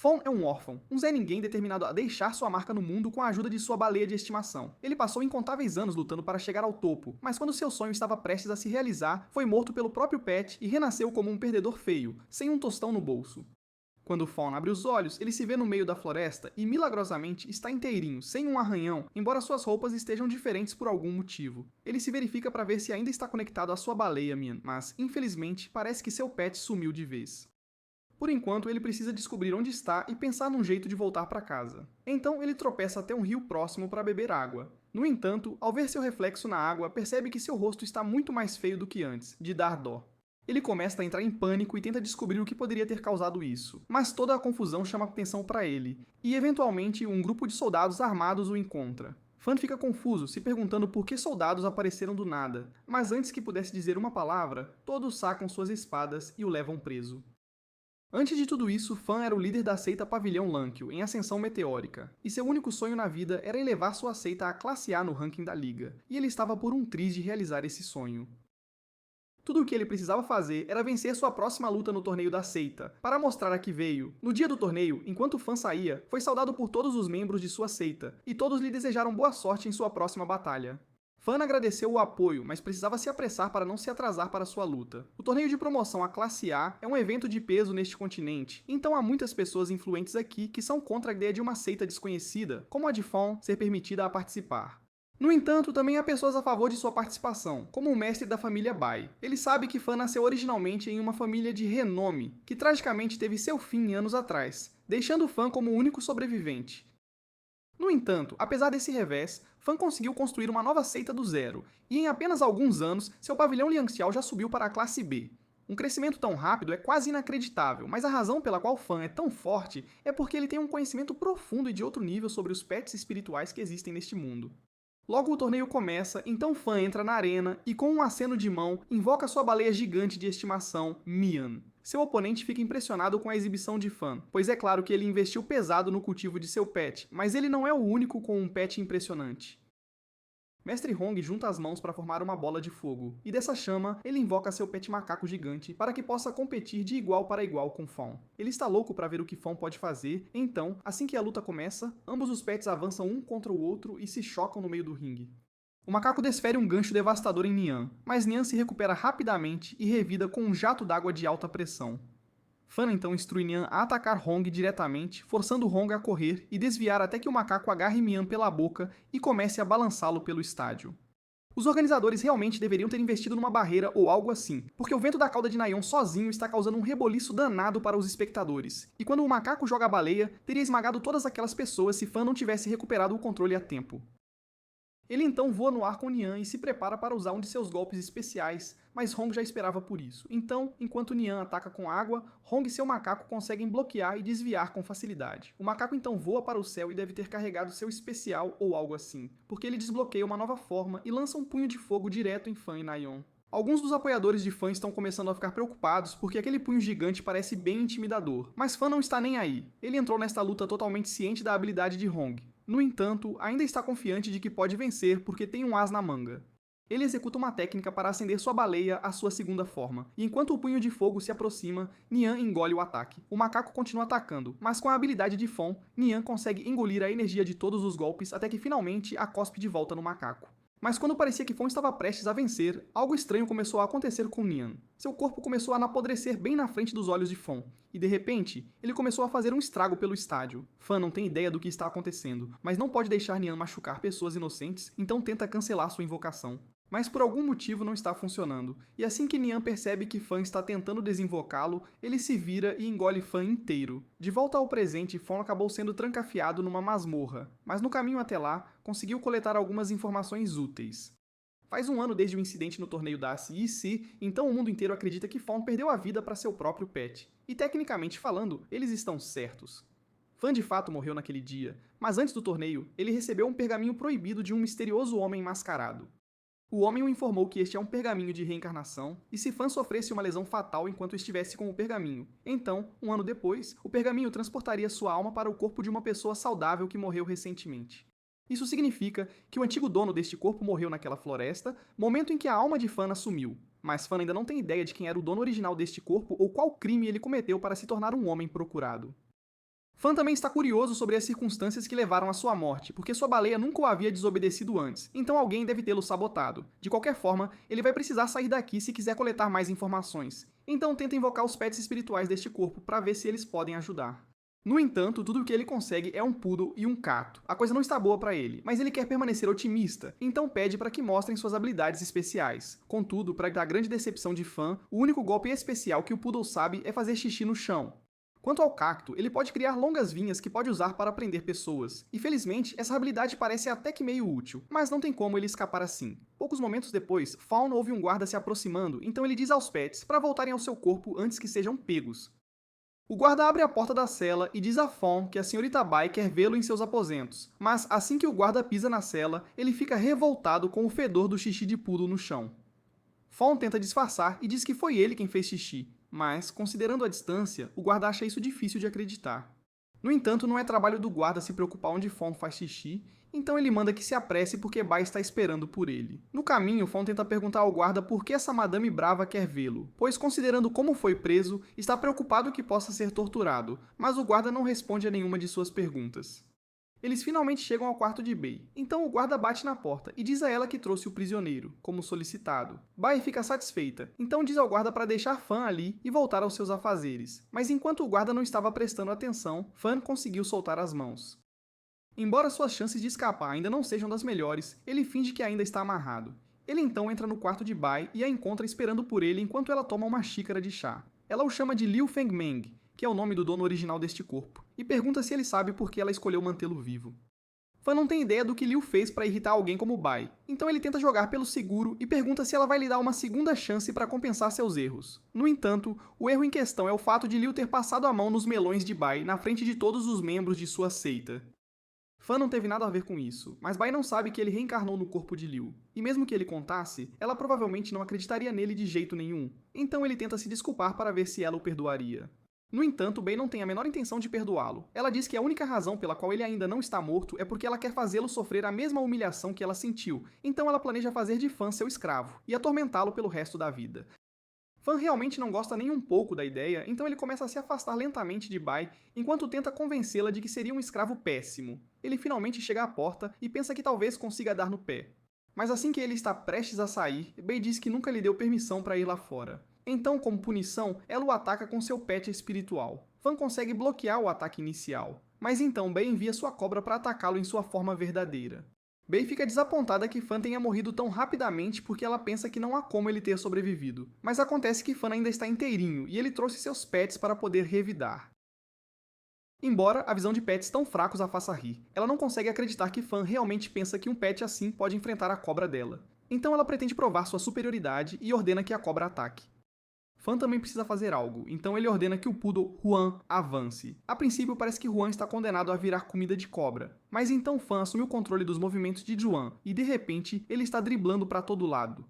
Fan é um órfão, um Zé Ninguém determinado a deixar sua marca no mundo com a ajuda de sua baleia de estimação. Ele passou incontáveis anos lutando para chegar ao topo, mas quando seu sonho estava prestes a se realizar, foi morto pelo próprio Pet e renasceu como um perdedor feio, sem um tostão no bolso. Quando Fawn abre os olhos, ele se vê no meio da floresta e, milagrosamente, está inteirinho, sem um arranhão, embora suas roupas estejam diferentes por algum motivo. Ele se verifica para ver se ainda está conectado à sua baleia, Mian, mas, infelizmente, parece que seu pet sumiu de vez. Por enquanto, ele precisa descobrir onde está e pensar num jeito de voltar para casa. Então, ele tropeça até um rio próximo para beber água. No entanto, ao ver seu reflexo na água, percebe que seu rosto está muito mais feio do que antes, de dar dó. Ele começa a entrar em pânico e tenta descobrir o que poderia ter causado isso, mas toda a confusão chama atenção para ele, e eventualmente um grupo de soldados armados o encontra. Fan fica confuso, se perguntando por que soldados apareceram do nada, mas antes que pudesse dizer uma palavra, todos sacam suas espadas e o levam preso. Antes de tudo isso, Fan era o líder da seita Pavilhão Lankio, em ascensão meteórica, e seu único sonho na vida era elevar sua seita à classe A no ranking da liga, e ele estava por um triz de realizar esse sonho. Tudo o que ele precisava fazer era vencer sua próxima luta no torneio da seita, para mostrar a que veio. No dia do torneio, enquanto Fan saía, foi saudado por todos os membros de sua seita, e todos lhe desejaram boa sorte em sua próxima batalha. Fan agradeceu o apoio, mas precisava se apressar para não se atrasar para sua luta. O torneio de promoção à classe A é um evento de peso neste continente, então há muitas pessoas influentes aqui que são contra a ideia de uma seita desconhecida, como a de Fawn, ser permitida a participar. No entanto, também há pessoas a favor de sua participação, como o mestre da família Bai. Ele sabe que Fan nasceu originalmente em uma família de renome, que tragicamente teve seu fim anos atrás, deixando Fan como o único sobrevivente. No entanto, apesar desse revés, Fan conseguiu construir uma nova seita do zero, e em apenas alguns anos, seu pavilhão Liangxiao já subiu para a classe B. Um crescimento tão rápido é quase inacreditável, mas a razão pela qual Fan é tão forte é porque ele tem um conhecimento profundo e de outro nível sobre os pets espirituais que existem neste mundo. Logo o torneio começa, então Fan entra na arena e com um aceno de mão invoca sua baleia gigante de estimação, Mian. Seu oponente fica impressionado com a exibição de Fan, pois é claro que ele investiu pesado no cultivo de seu pet, mas ele não é o único com um pet impressionante. Mestre Hong junta as mãos para formar uma bola de fogo, e dessa chama ele invoca seu pet macaco gigante para que possa competir de igual para igual com Fawn. Ele está louco para ver o que Fawn pode fazer, então, assim que a luta começa, ambos os pets avançam um contra o outro e se chocam no meio do ringue. O macaco desfere um gancho devastador em Nian, mas Nian se recupera rapidamente e revida com um jato d'água de alta pressão. Fan então instrui Nian a atacar Hong diretamente, forçando Hong a correr e desviar até que o macaco agarre Mian pela boca e comece a balançá-lo pelo estádio. Os organizadores realmente deveriam ter investido numa barreira ou algo assim, porque o vento da cauda de Naion sozinho está causando um reboliço danado para os espectadores, e quando o macaco joga a baleia, teria esmagado todas aquelas pessoas se Fan não tivesse recuperado o controle a tempo. Ele então voa no ar com Nian e se prepara para usar um de seus golpes especiais, mas Hong já esperava por isso. Então, enquanto Nian ataca com água, Hong e seu macaco conseguem bloquear e desviar com facilidade. O macaco então voa para o céu e deve ter carregado seu especial ou algo assim, porque ele desbloqueia uma nova forma e lança um punho de fogo direto em Fan e Naion. Alguns dos apoiadores de Fan estão começando a ficar preocupados porque aquele punho gigante parece bem intimidador, mas Fan não está nem aí. Ele entrou nesta luta totalmente ciente da habilidade de Hong. No entanto, ainda está confiante de que pode vencer porque tem um as na manga. Ele executa uma técnica para acender sua baleia à sua segunda forma, e enquanto o punho de fogo se aproxima, Nian engole o ataque. O macaco continua atacando, mas com a habilidade de Fawn, Nian consegue engolir a energia de todos os golpes até que finalmente a cospe de volta no macaco. Mas quando parecia que Fawn estava prestes a vencer, algo estranho começou a acontecer com Nian. Seu corpo começou a apodrecer bem na frente dos olhos de Fawn, e de repente, ele começou a fazer um estrago pelo estádio. Fan não tem ideia do que está acontecendo, mas não pode deixar Nian machucar pessoas inocentes, então tenta cancelar sua invocação. Mas por algum motivo não está funcionando, e assim que Nian percebe que Fan está tentando desinvocá-lo, ele se vira e engole Fan inteiro. De volta ao presente, Fan acabou sendo trancafiado numa masmorra, mas no caminho até lá, conseguiu coletar algumas informações úteis. Faz um ano desde o incidente no torneio da ACIC, então o mundo inteiro acredita que Fawn perdeu a vida para seu próprio pet. E tecnicamente falando, eles estão certos. Fan de fato morreu naquele dia, mas antes do torneio, ele recebeu um pergaminho proibido de um misterioso homem mascarado. O homem o informou que este é um pergaminho de reencarnação, e se Fan sofresse uma lesão fatal enquanto estivesse com o pergaminho, então, um ano depois, o pergaminho transportaria sua alma para o corpo de uma pessoa saudável que morreu recentemente. Isso significa que o antigo dono deste corpo morreu naquela floresta, momento em que a alma de Fan assumiu, mas Fan ainda não tem ideia de quem era o dono original deste corpo ou qual crime ele cometeu para se tornar um homem procurado. Fan também está curioso sobre as circunstâncias que levaram à sua morte, porque sua baleia nunca o havia desobedecido antes, então alguém deve tê-lo sabotado. De qualquer forma, ele vai precisar sair daqui se quiser coletar mais informações. Então tenta invocar os pets espirituais deste corpo para ver se eles podem ajudar. No entanto, tudo o que ele consegue é um poodle e um cato. A coisa não está boa para ele, mas ele quer permanecer otimista, então pede para que mostrem suas habilidades especiais. Contudo, para a grande decepção de Fan, o único golpe especial que o poodle sabe é fazer xixi no chão. Quanto ao cacto, ele pode criar longas vinhas que pode usar para prender pessoas. E felizmente, essa habilidade parece até que meio útil, mas não tem como ele escapar assim. Poucos momentos depois, Fawn ouve um guarda se aproximando, então ele diz aos pets para voltarem ao seu corpo antes que sejam pegos. O guarda abre a porta da cela e diz a Fawn que a senhorita Bai quer vê-lo em seus aposentos, mas assim que o guarda pisa na cela, ele fica revoltado com o fedor do xixi de poodle no chão. Fawn tenta disfarçar e diz que foi ele quem fez xixi, mas, considerando a distância, o guarda acha isso difícil de acreditar. No entanto, não é trabalho do guarda se preocupar onde Fawn faz xixi, então ele manda que se apresse porque Bai está esperando por ele. No caminho, Fawn tenta perguntar ao guarda por que essa madame brava quer vê-lo, pois considerando como foi preso, está preocupado que possa ser torturado, mas o guarda não responde a nenhuma de suas perguntas. Eles finalmente chegam ao quarto de Bai, então o guarda bate na porta e diz a ela que trouxe o prisioneiro, como solicitado. Bai fica satisfeita, então diz ao guarda para deixar Fan ali e voltar aos seus afazeres, mas enquanto o guarda não estava prestando atenção, Fan conseguiu soltar as mãos. Embora suas chances de escapar ainda não sejam das melhores, ele finge que ainda está amarrado. Ele então entra no quarto de Bai e a encontra esperando por ele enquanto ela toma uma xícara de chá. Ela o chama de Liu Fengmeng, que é o nome do dono original deste corpo, e pergunta se ele sabe por que ela escolheu mantê-lo vivo. Fan não tem ideia do que Liu fez para irritar alguém como Bai, então ele tenta jogar pelo seguro e pergunta se ela vai lhe dar uma segunda chance para compensar seus erros. No entanto, o erro em questão é o fato de Liu ter passado a mão nos melões de Bai na frente de todos os membros de sua seita. Fan não teve nada a ver com isso, mas Bai não sabe que ele reencarnou no corpo de Liu, e mesmo que ele contasse, ela provavelmente não acreditaria nele de jeito nenhum, então ele tenta se desculpar para ver se ela o perdoaria. No entanto, Bai não tem a menor intenção de perdoá-lo. Ela diz que a única razão pela qual ele ainda não está morto é porque ela quer fazê-lo sofrer a mesma humilhação que ela sentiu, então ela planeja fazer de Fan seu escravo, e atormentá-lo pelo resto da vida. Fan realmente não gosta nem um pouco da ideia, então ele começa a se afastar lentamente de Bai, enquanto tenta convencê-la de que seria um escravo péssimo. Ele finalmente chega à porta e pensa que talvez consiga dar no pé. Mas assim que ele está prestes a sair, Bai diz que nunca lhe deu permissão para ir lá fora. Então, como punição, ela o ataca com seu pet espiritual. Fan consegue bloquear o ataque inicial, mas então Bai envia sua cobra para atacá-lo em sua forma verdadeira. Bai fica desapontada que Fan tenha morrido tão rapidamente porque ela pensa que não há como ele ter sobrevivido. Mas acontece que Fan ainda está inteirinho e ele trouxe seus pets para poder revidar. Embora a visão de pets tão fracos a faça rir, ela não consegue acreditar que Fan realmente pensa que um pet assim pode enfrentar a cobra dela. Então ela pretende provar sua superioridade e ordena que a cobra ataque. Fan também precisa fazer algo, então ele ordena que o poodle Huan avance. A princípio parece que Huan está condenado a virar comida de cobra, mas então Fan assume o controle dos movimentos de Juan e de repente ele está driblando para todo lado.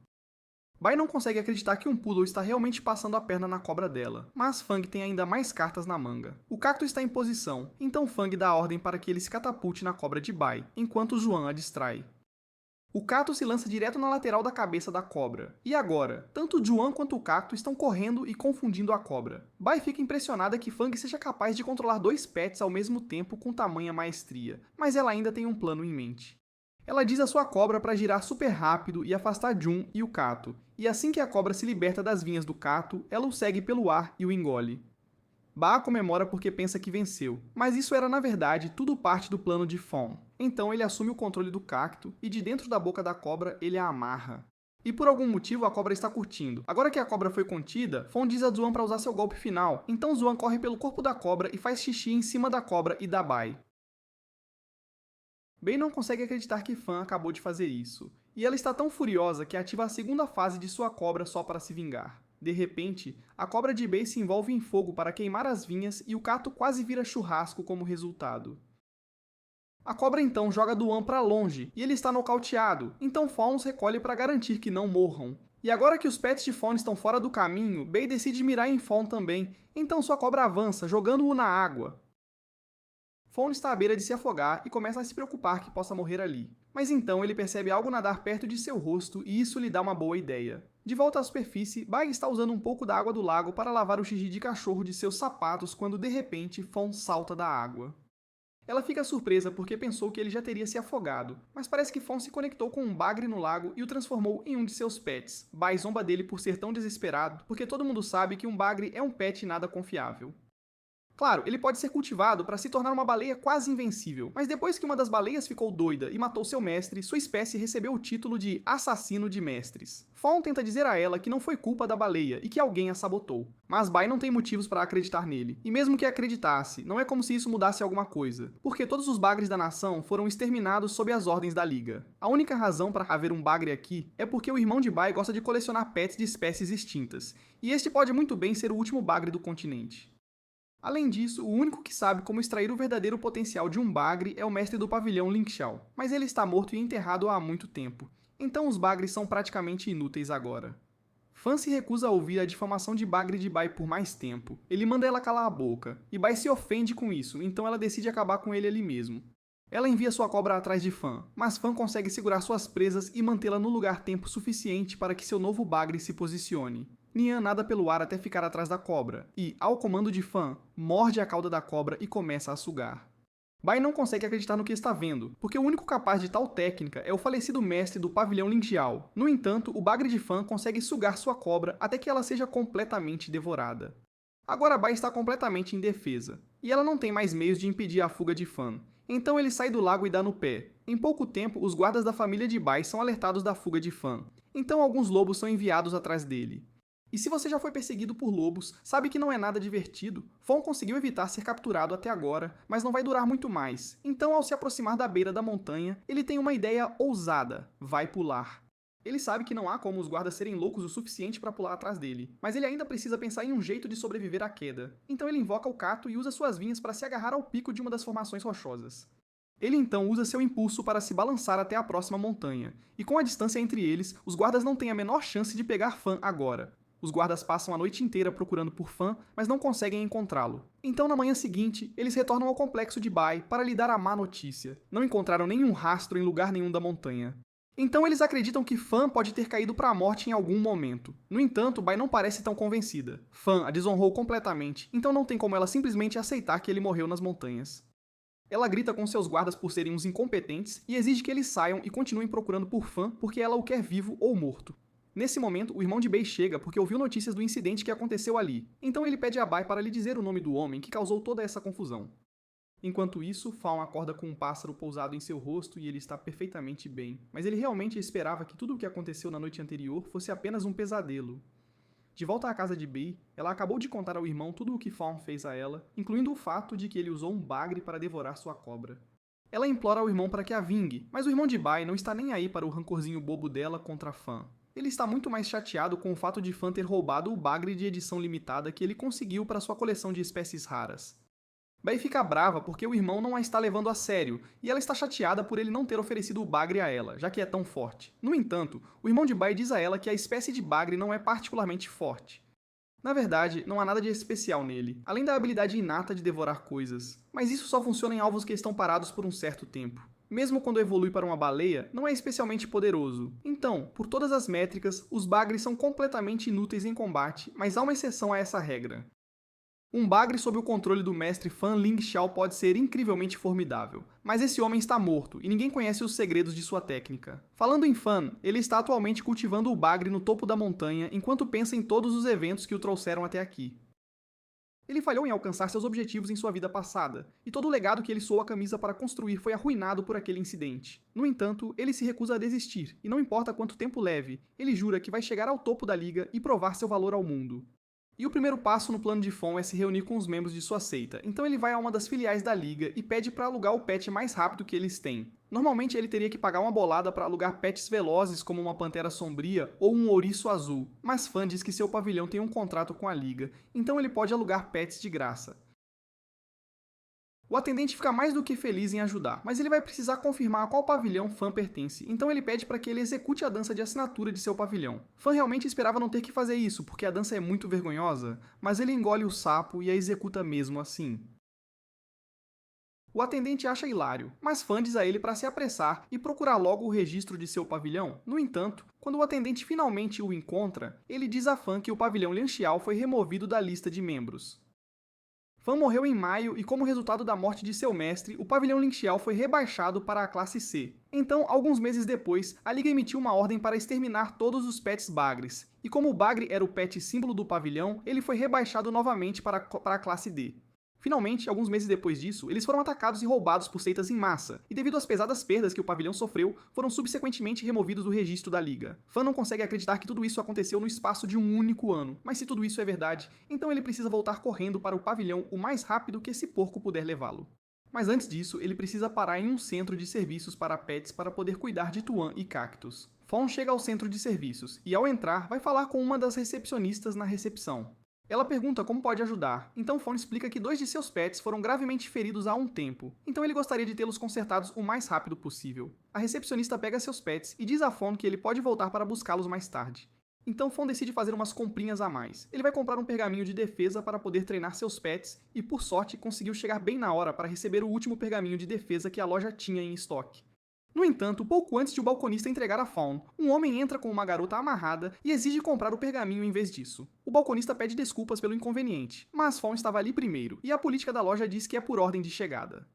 Bai não consegue acreditar que um poodle está realmente passando a perna na cobra dela, mas Fang tem ainda mais cartas na manga. O cacto está em posição, então Fang dá a ordem para que ele se catapulte na cobra de Bai, enquanto Juan a distrai. O cacto se lança direto na lateral da cabeça da cobra. E agora, tanto Juan quanto o cacto estão correndo e confundindo a cobra. Bai fica impressionada que Fang seja capaz de controlar dois pets ao mesmo tempo com tamanha maestria, mas ela ainda tem um plano em mente. Ela diz à sua cobra para girar super rápido e afastar Jun e o cacto, e assim que a cobra se liberta das vinhas do cacto, ela o segue pelo ar e o engole. Ba comemora porque pensa que venceu, mas isso era na verdade tudo parte do plano de Fawn. Então ele assume o controle do cacto e de dentro da boca da cobra ele a amarra. E por algum motivo a cobra está curtindo. Agora que a cobra foi contida, Fawn diz a Zuan para usar seu golpe final, então Zuan corre pelo corpo da cobra e faz xixi em cima da cobra e da Bai. Bai não consegue acreditar que Fan acabou de fazer isso, e ela está tão furiosa que ativa a segunda fase de sua cobra só para se vingar. De repente, a cobra de Bai se envolve em fogo para queimar as vinhas e o cacto quase vira churrasco como resultado. A cobra então joga Duan para longe e ele está nocauteado, então Fawn os recolhe para garantir que não morram. E agora que os pets de Fawn estão fora do caminho, Bai decide mirar em Fawn também, então sua cobra avança, jogando-o na água. Fawn está à beira de se afogar e começa a se preocupar que possa morrer ali. Mas então ele percebe algo nadar perto de seu rosto e isso lhe dá uma boa ideia. De volta à superfície, Bai está usando um pouco da água do lago para lavar o xixi de cachorro de seus sapatos quando de repente Fawn salta da água. Ela fica surpresa porque pensou que ele já teria se afogado, mas parece que Fawn se conectou com um bagre no lago e o transformou em um de seus pets. Bai zomba dele por ser tão desesperado, porque todo mundo sabe que um bagre é um pet nada confiável. Claro, ele pode ser cultivado para se tornar uma baleia quase invencível, mas depois que uma das baleias ficou doida e matou seu mestre, sua espécie recebeu o título de assassino de mestres. Fawn tenta dizer a ela que não foi culpa da baleia e que alguém a sabotou, mas Bai não tem motivos para acreditar nele, e mesmo que acreditasse, não é como se isso mudasse alguma coisa, porque todos os bagres da nação foram exterminados sob as ordens da Liga. A única razão para haver um bagre aqui é porque o irmão de Bai gosta de colecionar pets de espécies extintas, e este pode muito bem ser o último bagre do continente. Além disso, o único que sabe como extrair o verdadeiro potencial de um bagre é o mestre do pavilhão Ling Xiao, mas ele está morto e enterrado há muito tempo, então os bagres são praticamente inúteis agora. Fan se recusa a ouvir a difamação de bagre de Bai por mais tempo. Ele manda ela calar a boca, e Bai se ofende com isso, então ela decide acabar com ele ali mesmo. Ela envia sua cobra atrás de Fan, mas Fan consegue segurar suas presas e mantê-la no lugar tempo suficiente para que seu novo bagre se posicione. Nian nada pelo ar até ficar atrás da cobra, e, ao comando de Fan, morde a cauda da cobra e começa a sugar. Bai não consegue acreditar no que está vendo, porque o único capaz de tal técnica é o falecido mestre do pavilhão Ling Xiao. No entanto, o bagre de Fan consegue sugar sua cobra até que ela seja completamente devorada. Agora Bai está completamente indefesa, e ela não tem mais meios de impedir a fuga de Fan. Então ele sai do lago e dá no pé. Em pouco tempo, os guardas da família de Bai são alertados da fuga de Fan, então alguns lobos são enviados atrás dele. E se você já foi perseguido por lobos, sabe que não é nada divertido. Fawn conseguiu evitar ser capturado até agora, mas não vai durar muito mais. Então, ao se aproximar da beira da montanha, ele tem uma ideia ousada: vai pular. Ele sabe que não há como os guardas serem loucos o suficiente para pular atrás dele, mas ele ainda precisa pensar em um jeito de sobreviver à queda. Então ele invoca o Cato e usa suas vinhas para se agarrar ao pico de uma das formações rochosas. Ele então usa seu impulso para se balançar até a próxima montanha, e com a distância entre eles, os guardas não têm a menor chance de pegar Fan agora. Os guardas passam a noite inteira procurando por Fan, mas não conseguem encontrá-lo. Então, na manhã seguinte, eles retornam ao complexo de Bai para lhe dar a má notícia. Não encontraram nenhum rastro em lugar nenhum da montanha. Então eles acreditam que Fan pode ter caído para a morte em algum momento. No entanto, Bai não parece tão convencida. Fan a desonrou completamente, então não tem como ela simplesmente aceitar que ele morreu nas montanhas. Ela grita com seus guardas por serem uns incompetentes e exige que eles saiam e continuem procurando por Fan porque ela o quer vivo ou morto. Nesse momento, o irmão de Bei chega porque ouviu notícias do incidente que aconteceu ali, então ele pede a Bai para lhe dizer o nome do homem que causou toda essa confusão. Enquanto isso, Fawn acorda com um pássaro pousado em seu rosto e ele está perfeitamente bem, mas ele realmente esperava que tudo o que aconteceu na noite anterior fosse apenas um pesadelo. De volta à casa de Bei, ela acabou de contar ao irmão tudo o que Fawn fez a ela, incluindo o fato de que ele usou um bagre para devorar sua cobra. Ela implora ao irmão para que a vingue, mas o irmão de Bai não está nem aí para o rancorzinho bobo dela contra Fan. Ele está muito mais chateado com o fato de Fan ter roubado o bagre de edição limitada que ele conseguiu para sua coleção de espécies raras. Bai fica brava porque o irmão não a está levando a sério, e ela está chateada por ele não ter oferecido o bagre a ela, já que é tão forte. No entanto, o irmão de Bai diz a ela que a espécie de bagre não é particularmente forte. Na verdade, não há nada de especial nele, além da habilidade inata de devorar coisas, mas isso só funciona em alvos que estão parados por um certo tempo. Mesmo quando evolui para uma baleia, não é especialmente poderoso. Então, por todas as métricas, os bagres são completamente inúteis em combate, mas há uma exceção a essa regra. Um bagre sob o controle do mestre Fan Ling Xiao pode ser incrivelmente formidável, mas esse homem está morto e ninguém conhece os segredos de sua técnica. Falando em Fan, ele está atualmente cultivando o bagre no topo da montanha enquanto pensa em todos os eventos que o trouxeram até aqui. Ele falhou em alcançar seus objetivos em sua vida passada, e todo o legado que ele suou a camisa para construir foi arruinado por aquele incidente. No entanto, ele se recusa a desistir, e não importa quanto tempo leve, ele jura que vai chegar ao topo da liga e provar seu valor ao mundo. E o primeiro passo no plano de Fawn é se reunir com os membros de sua seita, então ele vai a uma das filiais da liga e pede para alugar o pet mais rápido que eles têm. Normalmente ele teria que pagar uma bolada para alugar pets velozes como uma pantera sombria ou um ouriço azul, mas Fan diz que seu pavilhão tem um contrato com a liga, então ele pode alugar pets de graça. O atendente fica mais do que feliz em ajudar, mas ele vai precisar confirmar a qual pavilhão Fan pertence, então ele pede para que ele execute a dança de assinatura de seu pavilhão. Fan realmente esperava não ter que fazer isso, porque a dança é muito vergonhosa, mas ele engole o sapo e a executa mesmo assim. O atendente acha hilário, mas Fan diz a ele para se apressar e procurar logo o registro de seu pavilhão. No entanto, quando o atendente finalmente o encontra, ele diz a Fan que o pavilhão Lianxiao foi removido da lista de membros. Fan morreu em maio e, como resultado da morte de seu mestre, o pavilhão Lianxiao foi rebaixado para a classe C. Então, alguns meses depois, a Liga emitiu uma ordem para exterminar todos os pets bagres. E como o bagre era o pet símbolo do pavilhão, ele foi rebaixado novamente para a classe D. Finalmente, alguns meses depois disso, eles foram atacados e roubados por seitas em massa, e devido às pesadas perdas que o pavilhão sofreu, foram subsequentemente removidos do registro da Liga. Fan não consegue acreditar que tudo isso aconteceu no espaço de um único ano, mas se tudo isso é verdade, então ele precisa voltar correndo para o pavilhão o mais rápido que esse porco puder levá-lo. Mas antes disso, ele precisa parar em um centro de serviços para pets para poder cuidar de Tuan e Cactus. Fawn chega ao centro de serviços, e ao entrar, vai falar com uma das recepcionistas na recepção. Ela pergunta como pode ajudar, então Fawn explica que 2 de seus pets foram gravemente feridos há um tempo, então ele gostaria de tê-los consertados o mais rápido possível. A recepcionista pega seus pets e diz a Fawn que ele pode voltar para buscá-los mais tarde. Então Fawn decide fazer umas comprinhas a mais. Ele vai comprar um pergaminho de defesa para poder treinar seus pets e, por sorte, conseguiu chegar bem na hora para receber o último pergaminho de defesa que a loja tinha em estoque. No entanto, pouco antes de o balconista entregar a Fawn, um homem entra com uma garota amarrada e exige comprar o pergaminho em vez disso. O balconista pede desculpas pelo inconveniente, mas Fawn estava ali primeiro, e a política da loja diz que é por ordem de chegada.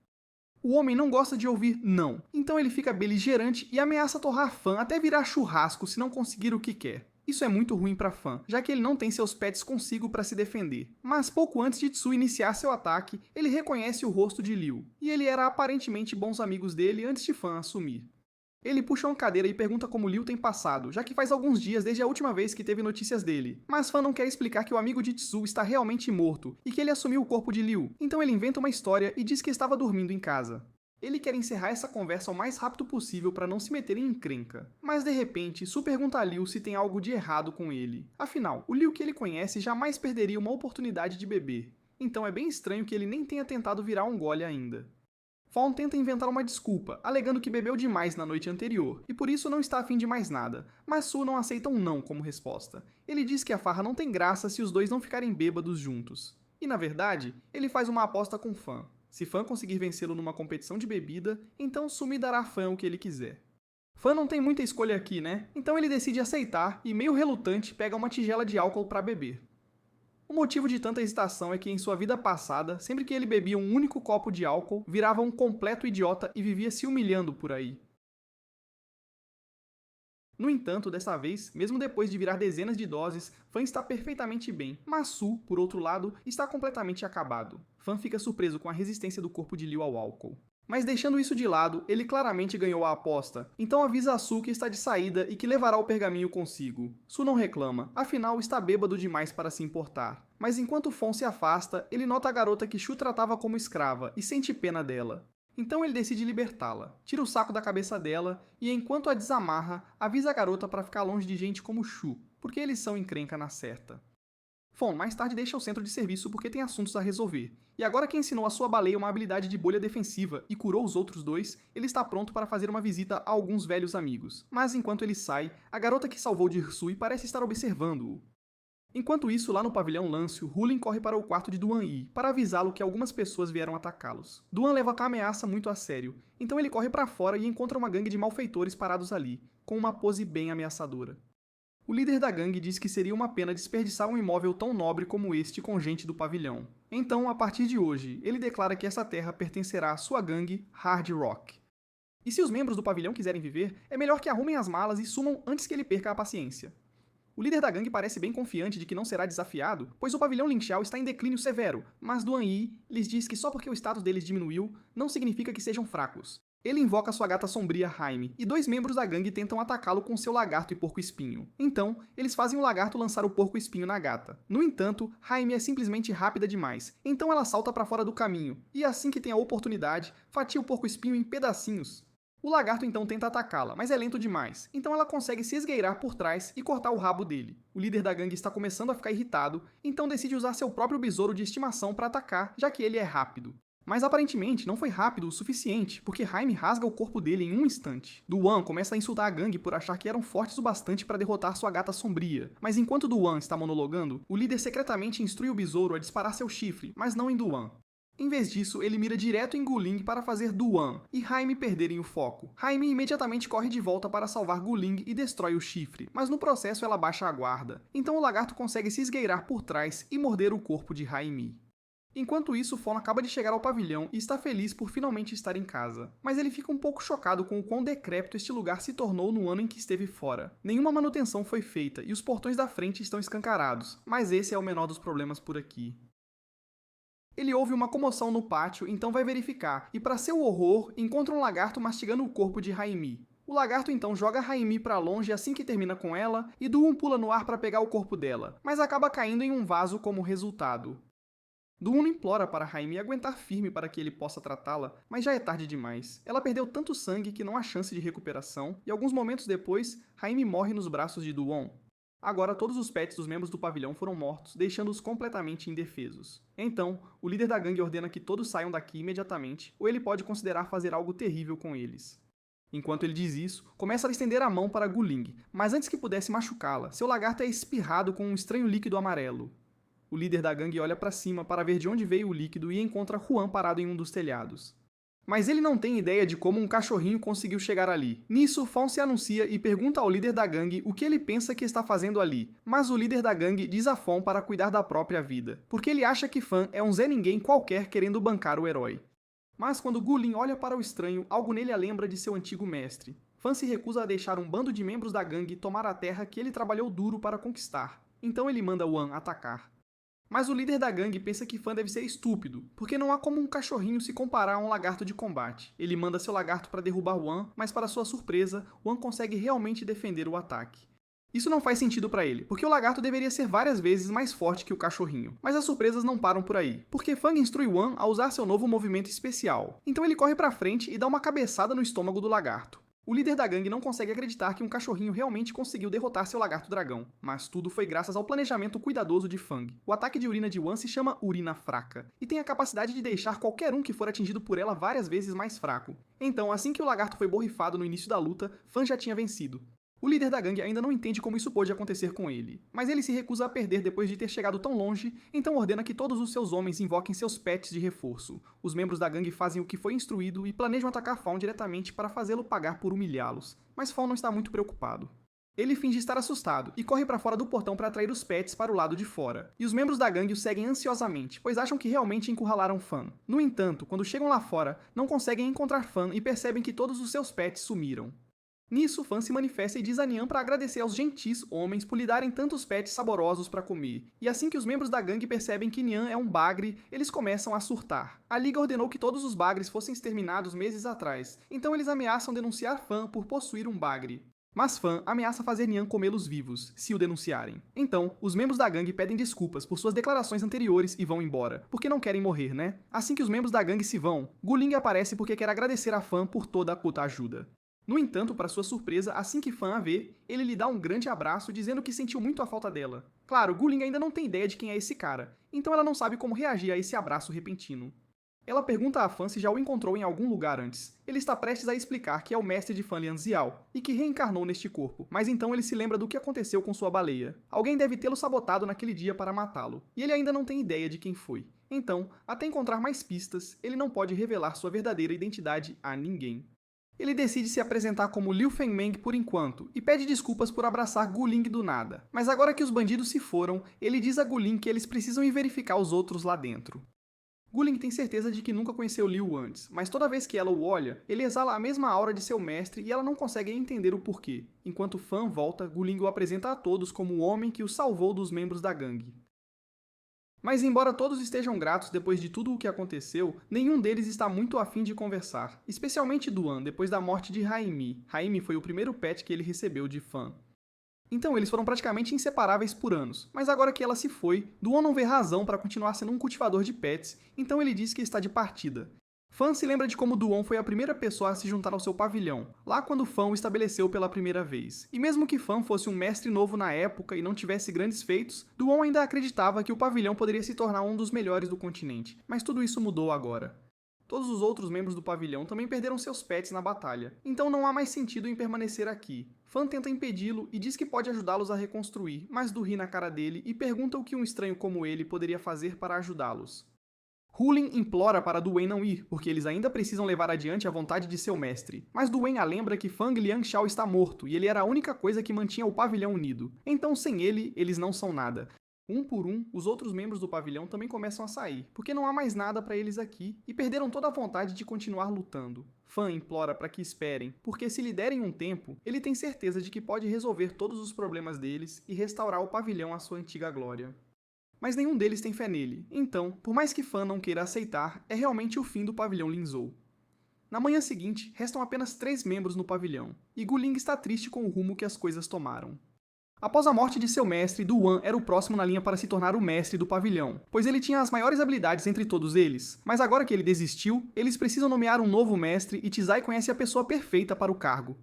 O homem não gosta de ouvir não, então ele fica beligerante e ameaça torrar Fan até virar churrasco se não conseguir o que quer. Isso é muito ruim para Fan, já que ele não tem seus pets consigo para se defender. Mas pouco antes de Tsu iniciar seu ataque, ele reconhece o rosto de Liu, e ele era aparentemente bons amigos dele antes de Fan assumir. Ele puxa uma cadeira e pergunta como Liu tem passado, já que faz alguns dias desde a última vez que teve notícias dele. Mas Fan não quer explicar que o amigo de Tsu está realmente morto, e que ele assumiu o corpo de Liu, então ele inventa uma história e diz que estava dormindo em casa. Ele quer encerrar essa conversa o mais rápido possível para não se meter em encrenca. Mas de repente, Su pergunta a Liu se tem algo de errado com ele. Afinal, o Liu que ele conhece jamais perderia uma oportunidade de beber. Então é bem estranho que ele nem tenha tentado virar um gole ainda. Fawn tenta inventar uma desculpa, alegando que bebeu demais na noite anterior, e por isso não está afim de mais nada, mas Su não aceita um não como resposta. Ele diz que a farra não tem graça se os dois não ficarem bêbados juntos. E na verdade, ele faz uma aposta com Fan. Se Fan conseguir vencê-lo numa competição de bebida, então Su me dará a Fan o que ele quiser. Fan não tem muita escolha aqui, né? Então ele decide aceitar e, meio relutante, pega uma tigela de álcool para beber. O motivo de tanta hesitação é que em sua vida passada, sempre que ele bebia um único copo de álcool, virava um completo idiota e vivia se humilhando por aí. No entanto, dessa vez, mesmo depois de virar dezenas de doses, Fan está perfeitamente bem, mas Su, por outro lado, está completamente acabado. Fan fica surpreso com a resistência do corpo de Liu ao álcool. Mas deixando isso de lado, ele claramente ganhou a aposta, então avisa a Su que está de saída e que levará o pergaminho consigo. Su não reclama, afinal está bêbado demais para se importar. Mas enquanto Fawn se afasta, ele nota a garota que Shu tratava como escrava e sente pena dela. Então ele decide libertá-la, tira o saco da cabeça dela e, enquanto a desamarra, avisa a garota para ficar longe de gente como Shu, porque eles são encrenca na certa. Fawn mais tarde deixa o centro de serviço porque tem assuntos a resolver, e agora que ensinou a sua baleia uma habilidade de bolha defensiva e curou os outros dois, ele está pronto para fazer uma visita a alguns velhos amigos. Mas enquanto ele sai, a garota que salvou Jirsui parece estar observando-o. Enquanto isso, lá no pavilhão Lâncio, Hulin corre para o quarto de Duan Yi, para avisá-lo que algumas pessoas vieram atacá-los. Duan leva a ameaça muito a sério, então ele corre para fora e encontra uma gangue de malfeitores parados ali, com uma pose bem ameaçadora. O líder da gangue diz que seria uma pena desperdiçar um imóvel tão nobre como este com gente do pavilhão. Então, a partir de hoje, ele declara que essa terra pertencerá à sua gangue, Hard Rock. E se os membros do pavilhão quiserem viver, é melhor que arrumem as malas e sumam antes que ele perca a paciência. O líder da gangue parece bem confiante de que não será desafiado, pois o pavilhão Lianxiao está em declínio severo, mas Duan Yi lhes diz que só porque o status deles diminuiu, não significa que sejam fracos. Ele invoca sua gata sombria, Jaime, e 2 membros da gangue tentam atacá-lo com seu lagarto e porco-espinho. Então, eles fazem o lagarto lançar o porco-espinho na gata. No entanto, Jaime é simplesmente rápida demais, então ela salta para fora do caminho, e assim que tem a oportunidade, fatia o porco-espinho em pedacinhos. O lagarto então tenta atacá-la, mas é lento demais, então ela consegue se esgueirar por trás e cortar o rabo dele. O líder da gangue está começando a ficar irritado, então decide usar seu próprio besouro de estimação para atacar, já que ele é rápido. Mas aparentemente não foi rápido o suficiente, porque Jaime rasga o corpo dele em um instante. Duan começa a insultar a gangue por achar que eram fortes o bastante para derrotar sua gata sombria, mas enquanto Duan está monologando, o líder secretamente instrui o besouro a disparar seu chifre, mas não em Duan. Em vez disso, ele mira direto em Gu-Ling para fazer Duan e Jaime perderem o foco. Jaime imediatamente corre de volta para salvar Gu-Ling e destrói o chifre, mas no processo ela baixa a guarda. Então o lagarto consegue se esgueirar por trás e morder o corpo de Jaime. Enquanto isso, Fon acaba de chegar ao pavilhão e está feliz por finalmente estar em casa. Mas ele fica um pouco chocado com o quão decrépito este lugar se tornou no ano em que esteve fora. Nenhuma manutenção foi feita e os portões da frente estão escancarados, mas esse é o menor dos problemas por aqui. Ele ouve uma comoção no pátio, então vai verificar, e para seu horror, encontra um lagarto mastigando o corpo de Jaime. O lagarto então joga Jaime para longe assim que termina com ela, e Duan pula no ar para pegar o corpo dela, mas acaba caindo em um vaso como resultado. Duan implora para Jaime aguentar firme para que ele possa tratá-la, mas já é tarde demais. Ela perdeu tanto sangue que não há chance de recuperação, e alguns momentos depois, Jaime morre nos braços de Duan. Agora todos os pets dos membros do pavilhão foram mortos, deixando-os completamente indefesos. Então, o líder da gangue ordena que todos saiam daqui imediatamente, ou ele pode considerar fazer algo terrível com eles. Enquanto ele diz isso, começa a estender a mão para Gu-Ling, mas antes que pudesse machucá-la, seu lagarto é espirrado com um estranho líquido amarelo. O líder da gangue olha para cima para ver de onde veio o líquido e encontra Juan parado em um dos telhados. Mas ele não tem ideia de como um cachorrinho conseguiu chegar ali. Nisso, Fon se anuncia e pergunta ao líder da gangue o que ele pensa que está fazendo ali, mas o líder da gangue diz a Fon para cuidar da própria vida, porque ele acha que Fan é um Zé Ninguém qualquer querendo bancar o herói. Mas quando Gu-Ling olha para o estranho, algo nele a lembra de seu antigo mestre. Fan se recusa a deixar um bando de membros da gangue tomar a terra que ele trabalhou duro para conquistar, então ele manda Wan atacar. Mas o líder da gangue pensa que Fan deve ser estúpido, porque não há como um cachorrinho se comparar a um lagarto de combate. Ele manda seu lagarto para derrubar Wan, mas para sua surpresa, Wan consegue realmente defender o ataque. Isso não faz sentido para ele, porque o lagarto deveria ser várias vezes mais forte que o cachorrinho. Mas as surpresas não param por aí, porque Fang instrui Wan a usar seu novo movimento especial. Então ele corre para frente e dá uma cabeçada no estômago do lagarto. O líder da gangue não consegue acreditar que um cachorrinho realmente conseguiu derrotar seu lagarto dragão, mas tudo foi graças ao planejamento cuidadoso de Fang. O ataque de urina de Wan se chama Urina Fraca, e tem a capacidade de deixar qualquer um que for atingido por ela várias vezes mais fraco. Então, assim que o lagarto foi borrifado no início da luta, Fang já tinha vencido. O líder da gangue ainda não entende como isso pôde acontecer com ele, mas ele se recusa a perder depois de ter chegado tão longe, então ordena que todos os seus homens invoquem seus pets de reforço. Os membros da gangue fazem o que foi instruído e planejam atacar Fawn diretamente para fazê-lo pagar por humilhá-los, mas Fawn não está muito preocupado. Ele finge estar assustado e corre para fora do portão para atrair os pets para o lado de fora, e os membros da gangue o seguem ansiosamente, pois acham que realmente encurralaram Fan. No entanto, quando chegam lá fora, não conseguem encontrar Fan e percebem que todos os seus pets sumiram. Nisso, Fan se manifesta e diz a Nian para agradecer aos gentis homens por lhe darem tantos pets saborosos para comer. E assim que os membros da gangue percebem que Nian é um bagre, eles começam a surtar. A Liga ordenou que todos os bagres fossem exterminados meses atrás, então eles ameaçam denunciar Fan por possuir um bagre. Mas Fan ameaça fazer Nian comê-los vivos, se o denunciarem. Então, os membros da gangue pedem desculpas por suas declarações anteriores e vão embora, porque não querem morrer, né? Assim que os membros da gangue se vão, Gu-Ling aparece porque quer agradecer a Fan por toda a puta ajuda. No entanto, para sua surpresa, assim que Fan a vê, ele lhe dá um grande abraço dizendo que sentiu muito a falta dela. Claro, Gu-Ling ainda não tem ideia de quem é esse cara, então ela não sabe como reagir a esse abraço repentino. Ela pergunta a Fan se já o encontrou em algum lugar antes. Ele está prestes a explicar que é o mestre de Fan Lianziao e que reencarnou neste corpo, mas então ele se lembra do que aconteceu com sua baleia. Alguém deve tê-lo sabotado naquele dia para matá-lo, e ele ainda não tem ideia de quem foi. Então, até encontrar mais pistas, ele não pode revelar sua verdadeira identidade a ninguém. Ele decide se apresentar como Liu Fengmeng por enquanto, e pede desculpas por abraçar Gu-Ling do nada. Mas agora que os bandidos se foram, ele diz a Gu-Ling que eles precisam ir verificar os outros lá dentro. Gu-Ling tem certeza de que nunca conheceu Liu antes, mas toda vez que ela o olha, ele exala a mesma aura de seu mestre e ela não consegue entender o porquê. Enquanto Fan volta, Gu-Ling o apresenta a todos como o homem que o salvou dos membros da gangue. Mas embora todos estejam gratos depois de tudo o que aconteceu, nenhum deles está muito afim de conversar, especialmente Duan depois da morte de Jaime. Jaime foi o primeiro pet que ele recebeu de Fan. Então eles foram praticamente inseparáveis por anos, mas agora que ela se foi, Duan não vê razão para continuar sendo um cultivador de pets, então ele diz que está de partida. Fan se lembra de como Duan foi a primeira pessoa a se juntar ao seu pavilhão, lá quando Fan o estabeleceu pela primeira vez. E mesmo que Fan fosse um mestre novo na época e não tivesse grandes feitos, Duan ainda acreditava que o pavilhão poderia se tornar um dos melhores do continente, mas tudo isso mudou agora. Todos os outros membros do pavilhão também perderam seus pets na batalha, então não há mais sentido em permanecer aqui. Fan tenta impedi-lo e diz que pode ajudá-los a reconstruir, mas Du ri na cara dele e pergunta o que um estranho como ele poderia fazer para ajudá-los. Hulin implora para Duwen não ir, porque eles ainda precisam levar adiante a vontade de seu mestre. Mas Duwen a lembra que Fang Liangshao está morto, e ele era a única coisa que mantinha o pavilhão unido. Então, sem ele, eles não são nada. Um por um, os outros membros do pavilhão também começam a sair, porque não há mais nada para eles aqui, e perderam toda a vontade de continuar lutando. Fan implora para que esperem, porque se lhe derem um tempo, ele tem certeza de que pode resolver todos os problemas deles e restaurar o pavilhão à sua antiga glória. Mas nenhum deles tem fé nele, então, por mais que Fan não queira aceitar, é realmente o fim do pavilhão Linzhou. Na manhã seguinte, restam apenas 3 membros no pavilhão, e Guling está triste com o rumo que as coisas tomaram. Após a morte de seu mestre, Duan era o próximo na linha para se tornar o mestre do pavilhão, pois ele tinha as maiores habilidades entre todos eles. Mas agora que ele desistiu, eles precisam nomear um novo mestre e Tizai conhece a pessoa perfeita para o cargo.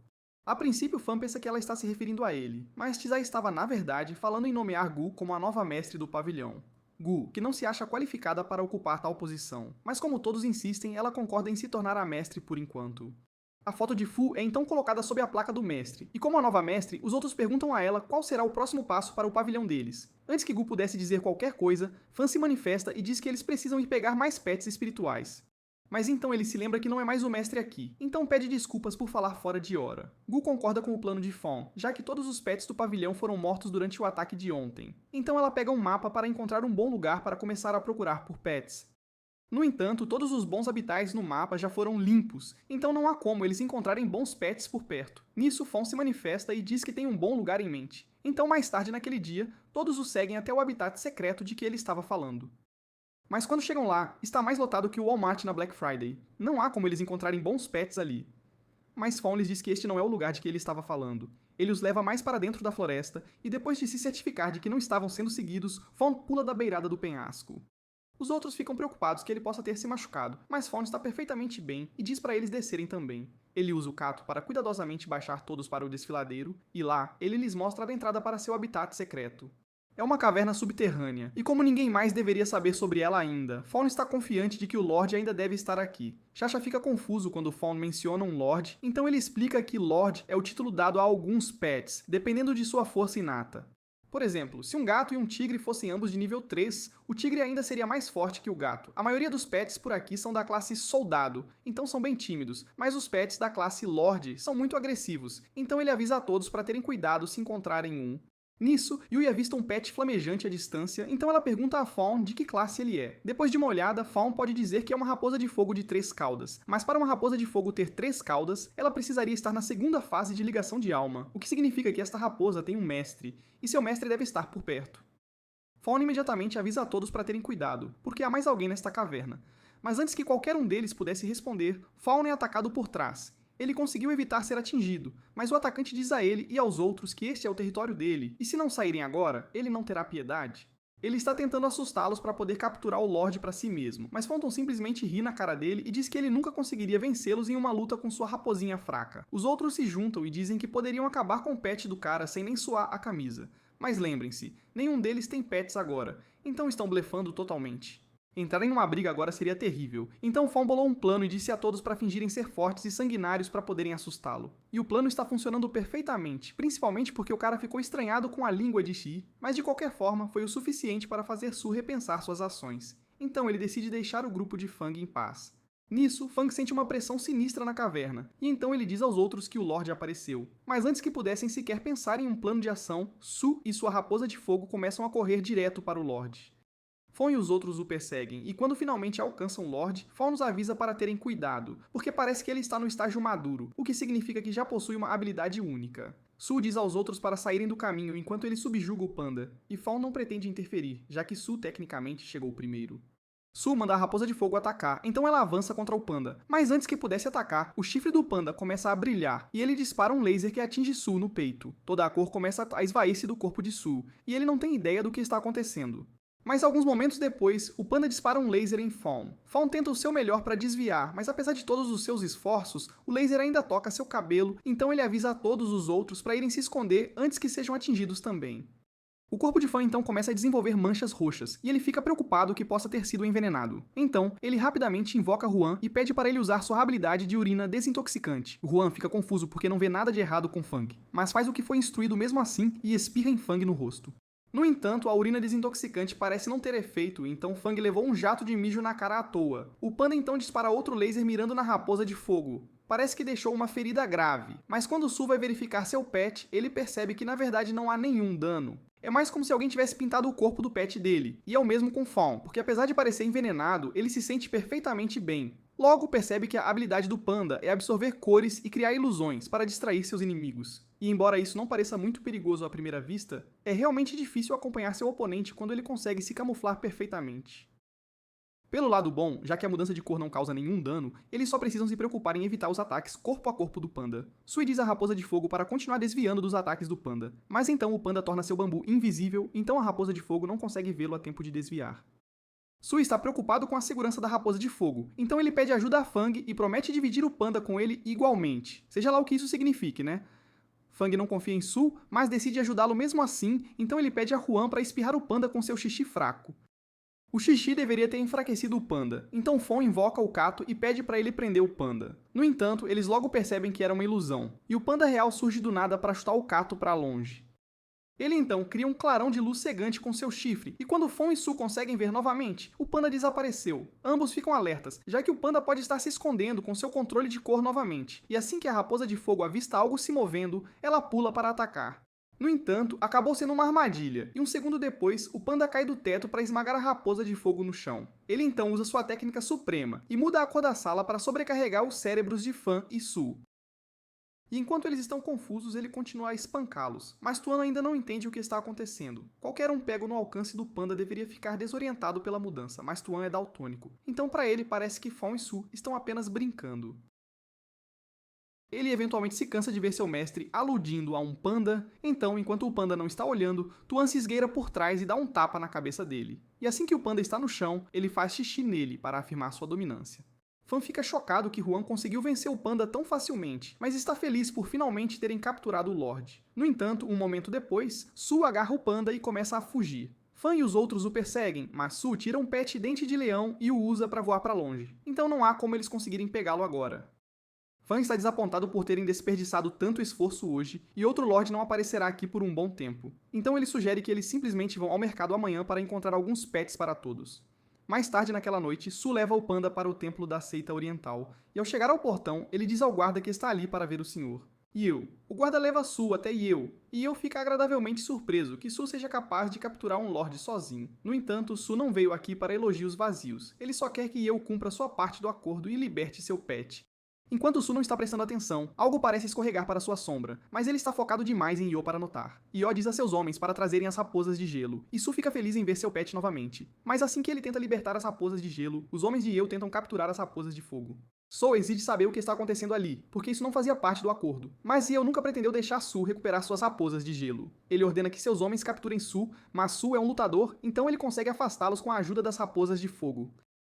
A princípio, Fan pensa que ela está se referindo a ele, mas Tizai estava, na verdade, falando em nomear Gu como a nova mestre do pavilhão. Gu, que não se acha qualificada para ocupar tal posição, mas como todos insistem, ela concorda em se tornar a mestre por enquanto. A foto de Fu é então colocada sob a placa do mestre, e como a nova mestre, os outros perguntam a ela qual será o próximo passo para o pavilhão deles. Antes que Gu pudesse dizer qualquer coisa, Fan se manifesta e diz que eles precisam ir pegar mais pets espirituais. Mas então ele se lembra que não é mais o mestre aqui, então pede desculpas por falar fora de hora. Gu concorda com o plano de Fawn, já que todos os pets do pavilhão foram mortos durante o ataque de ontem. Então ela pega um mapa para encontrar um bom lugar para começar a procurar por pets. No entanto, todos os bons habitats no mapa já foram limpos, então não há como eles encontrarem bons pets por perto. Nisso, Fawn se manifesta e diz que tem um bom lugar em mente. Então, mais tarde naquele dia, todos o seguem até o habitat secreto de que ele estava falando. Mas quando chegam lá, está mais lotado que o Walmart na Black Friday. Não há como eles encontrarem bons pets ali. Mas Fawn lhes diz que este não é o lugar de que ele estava falando. Ele os leva mais para dentro da floresta, e depois de se certificar de que não estavam sendo seguidos, Fawn pula da beirada do penhasco. Os outros ficam preocupados que ele possa ter se machucado, mas Fawn está perfeitamente bem e diz para eles descerem também. Ele usa o Kato para cuidadosamente baixar todos para o desfiladeiro, e lá, ele lhes mostra a entrada para seu habitat secreto. É uma caverna subterrânea, e como ninguém mais deveria saber sobre ela ainda, Fawn está confiante de que o Lorde ainda deve estar aqui. Shasha fica confuso quando Fawn menciona um Lorde, então ele explica que Lorde é o título dado a alguns pets, dependendo de sua força inata. Por exemplo, se um gato e um tigre fossem ambos de nível 3, o tigre ainda seria mais forte que o gato. A maioria dos pets por aqui são da classe Soldado, então são bem tímidos, mas os pets da classe Lorde são muito agressivos, então ele avisa a todos para terem cuidado se encontrarem um. Nisso, Yui avista um pet flamejante à distância, então ela pergunta a Fawn de que classe ele é. Depois de uma olhada, Fawn pode dizer que é uma raposa de fogo de 3 caudas, mas para uma raposa de fogo ter 3 caudas, ela precisaria estar na segunda fase de ligação de alma, o que significa que esta raposa tem um mestre, e seu mestre deve estar por perto. Fawn imediatamente avisa a todos para terem cuidado, porque há mais alguém nesta caverna. Mas antes que qualquer um deles pudesse responder, Fawn é atacado por trás. Ele conseguiu evitar ser atingido, mas o atacante diz a ele e aos outros que este é o território dele, e se não saírem agora, ele não terá piedade. Ele está tentando assustá-los para poder capturar o Lorde para si mesmo, mas Phantom simplesmente ri na cara dele e diz que ele nunca conseguiria vencê-los em uma luta com sua raposinha fraca. Os outros se juntam e dizem que poderiam acabar com o pet do cara sem nem suar a camisa. Mas lembrem-se, nenhum deles tem pets agora, então estão blefando totalmente. Entrarem numa briga agora seria terrível, então Fawn bolou um plano e disse a todos para fingirem ser fortes e sanguinários para poderem assustá-lo. E o plano está funcionando perfeitamente, principalmente porque o cara ficou estranhado com a língua de Shi, mas de qualquer forma foi o suficiente para fazer Su repensar suas ações. Então ele decide deixar o grupo de Fang em paz. Nisso, Fang sente uma pressão sinistra na caverna, e então ele diz aos outros que o Lorde apareceu. Mas antes que pudessem sequer pensar em um plano de ação, Su e sua raposa de fogo começam a correr direto para o Lorde. Fawn e os outros o perseguem, e quando finalmente alcançam o Lorde, Fawn nos avisa para terem cuidado, porque parece que ele está no estágio maduro, o que significa que já possui uma habilidade única. Su diz aos outros para saírem do caminho enquanto ele subjuga o panda, e Fawn não pretende interferir, já que Su tecnicamente chegou primeiro. Su manda a raposa de fogo atacar, então ela avança contra o panda, mas antes que pudesse atacar, o chifre do panda começa a brilhar, e ele dispara um laser que atinge Su no peito. Toda a cor começa a esvair-se do corpo de Su, e ele não tem ideia do que está acontecendo. Mas alguns momentos depois, o panda dispara um laser em Fawn. Fawn tenta o seu melhor para desviar, mas apesar de todos os seus esforços, o laser ainda toca seu cabelo, então ele avisa a todos os outros para irem se esconder antes que sejam atingidos também. O corpo de Fawn então começa a desenvolver manchas roxas, e ele fica preocupado que possa ter sido envenenado. Então, ele rapidamente invoca Huan e pede para ele usar sua habilidade de urina desintoxicante. Huan fica confuso porque não vê nada de errado com Fang, mas faz o que foi instruído mesmo assim e espirra em Fang no rosto. No entanto, a urina desintoxicante parece não ter efeito, então Fang levou um jato de mijo na cara à toa. O panda então dispara outro laser mirando na raposa de fogo. Parece que deixou uma ferida grave, mas quando Su vai verificar seu pet, ele percebe que na verdade não há nenhum dano. É mais como se alguém tivesse pintado o corpo do pet dele, e é o mesmo com Fawn, porque apesar de parecer envenenado, ele se sente perfeitamente bem. Logo percebe que a habilidade do panda é absorver cores e criar ilusões para distrair seus inimigos. E embora isso não pareça muito perigoso à primeira vista, é realmente difícil acompanhar seu oponente quando ele consegue se camuflar perfeitamente. Pelo lado bom, já que a mudança de cor não causa nenhum dano, eles só precisam se preocupar em evitar os ataques corpo a corpo do panda. Sui diz à raposa de fogo para continuar desviando dos ataques do panda, mas então o panda torna seu bambu invisível, então a raposa de fogo não consegue vê-lo a tempo de desviar. Sui está preocupado com a segurança da raposa de fogo, então ele pede ajuda a Fang e promete dividir o panda com ele igualmente, seja lá o que isso signifique, né? Fang não confia em Su, mas decide ajudá-lo mesmo assim, então ele pede a Huan para espirrar o panda com seu xixi fraco. O xixi deveria ter enfraquecido o panda, então Fon invoca o Kato e pede para ele prender o panda. No entanto, eles logo percebem que era uma ilusão, e o panda real surge do nada para chutar o Kato para longe. Ele então cria um clarão de luz cegante com seu chifre, e quando Fon e Su conseguem ver novamente, o panda desapareceu. Ambos ficam alertas, já que o panda pode estar se escondendo com seu controle de cor novamente, e assim que a raposa de fogo avista algo se movendo, ela pula para atacar. No entanto, acabou sendo uma armadilha, e um segundo depois, o panda cai do teto para esmagar a raposa de fogo no chão. Ele então usa sua técnica suprema, e muda a cor da sala para sobrecarregar os cérebros de Fan e Su. E enquanto eles estão confusos, ele continua a espancá-los, mas Tuan ainda não entende o que está acontecendo. Qualquer um pego no alcance do panda deveria ficar desorientado pela mudança, mas Tuan é daltônico, então para ele parece que Fawn e Su estão apenas brincando. Ele eventualmente se cansa de ver seu mestre aludindo a um panda, então, enquanto o panda não está olhando, Tuan se esgueira por trás e dá um tapa na cabeça dele. E assim que o panda está no chão, ele faz xixi nele para afirmar sua dominância. Fan fica chocado que Huan conseguiu vencer o panda tão facilmente, mas está feliz por finalmente terem capturado o Lorde. No entanto, um momento depois, Su agarra o panda e começa a fugir. Fan e os outros o perseguem, mas Su tira um pet dente de leão e o usa para voar para longe. Então não há como eles conseguirem pegá-lo agora. Fan está desapontado por terem desperdiçado tanto esforço hoje, e outro Lorde não aparecerá aqui por um bom tempo. Então ele sugere que eles simplesmente vão ao mercado amanhã para encontrar alguns pets para todos. Mais tarde naquela noite, Su leva o panda para o templo da seita oriental, e ao chegar ao portão, ele diz ao guarda que está ali para ver o senhor. Yeo. O guarda leva Su até Yeo, e Yeo fica agradavelmente surpreso que Su seja capaz de capturar um Lorde sozinho. No entanto, Su não veio aqui para elogios vazios, ele só quer que Yeo cumpra sua parte do acordo e liberte seu pet. Enquanto Su não está prestando atenção, algo parece escorregar para sua sombra, mas ele está focado demais em Yo para notar. Yo diz a seus homens para trazerem as raposas de gelo, e Su fica feliz em ver seu pet novamente. Mas assim que ele tenta libertar as raposas de gelo, os homens de Yo tentam capturar as raposas de fogo. Sou exige saber o que está acontecendo ali, porque isso não fazia parte do acordo. Mas Yo nunca pretendeu deixar Su recuperar suas raposas de gelo. Ele ordena que seus homens capturem Su, mas Su é um lutador, então ele consegue afastá-los com a ajuda das raposas de fogo.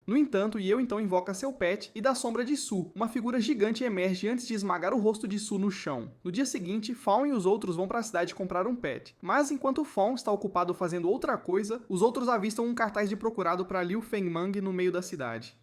No entanto, Yeo então invoca seu pet e da sombra de Su, uma figura gigante emerge antes de esmagar o rosto de Su no chão. No dia seguinte, Fawn e os outros vão para a cidade comprar um pet, mas enquanto Fawn está ocupado fazendo outra coisa, os outros avistam um cartaz de procurado para Liu Fengmang no meio da cidade.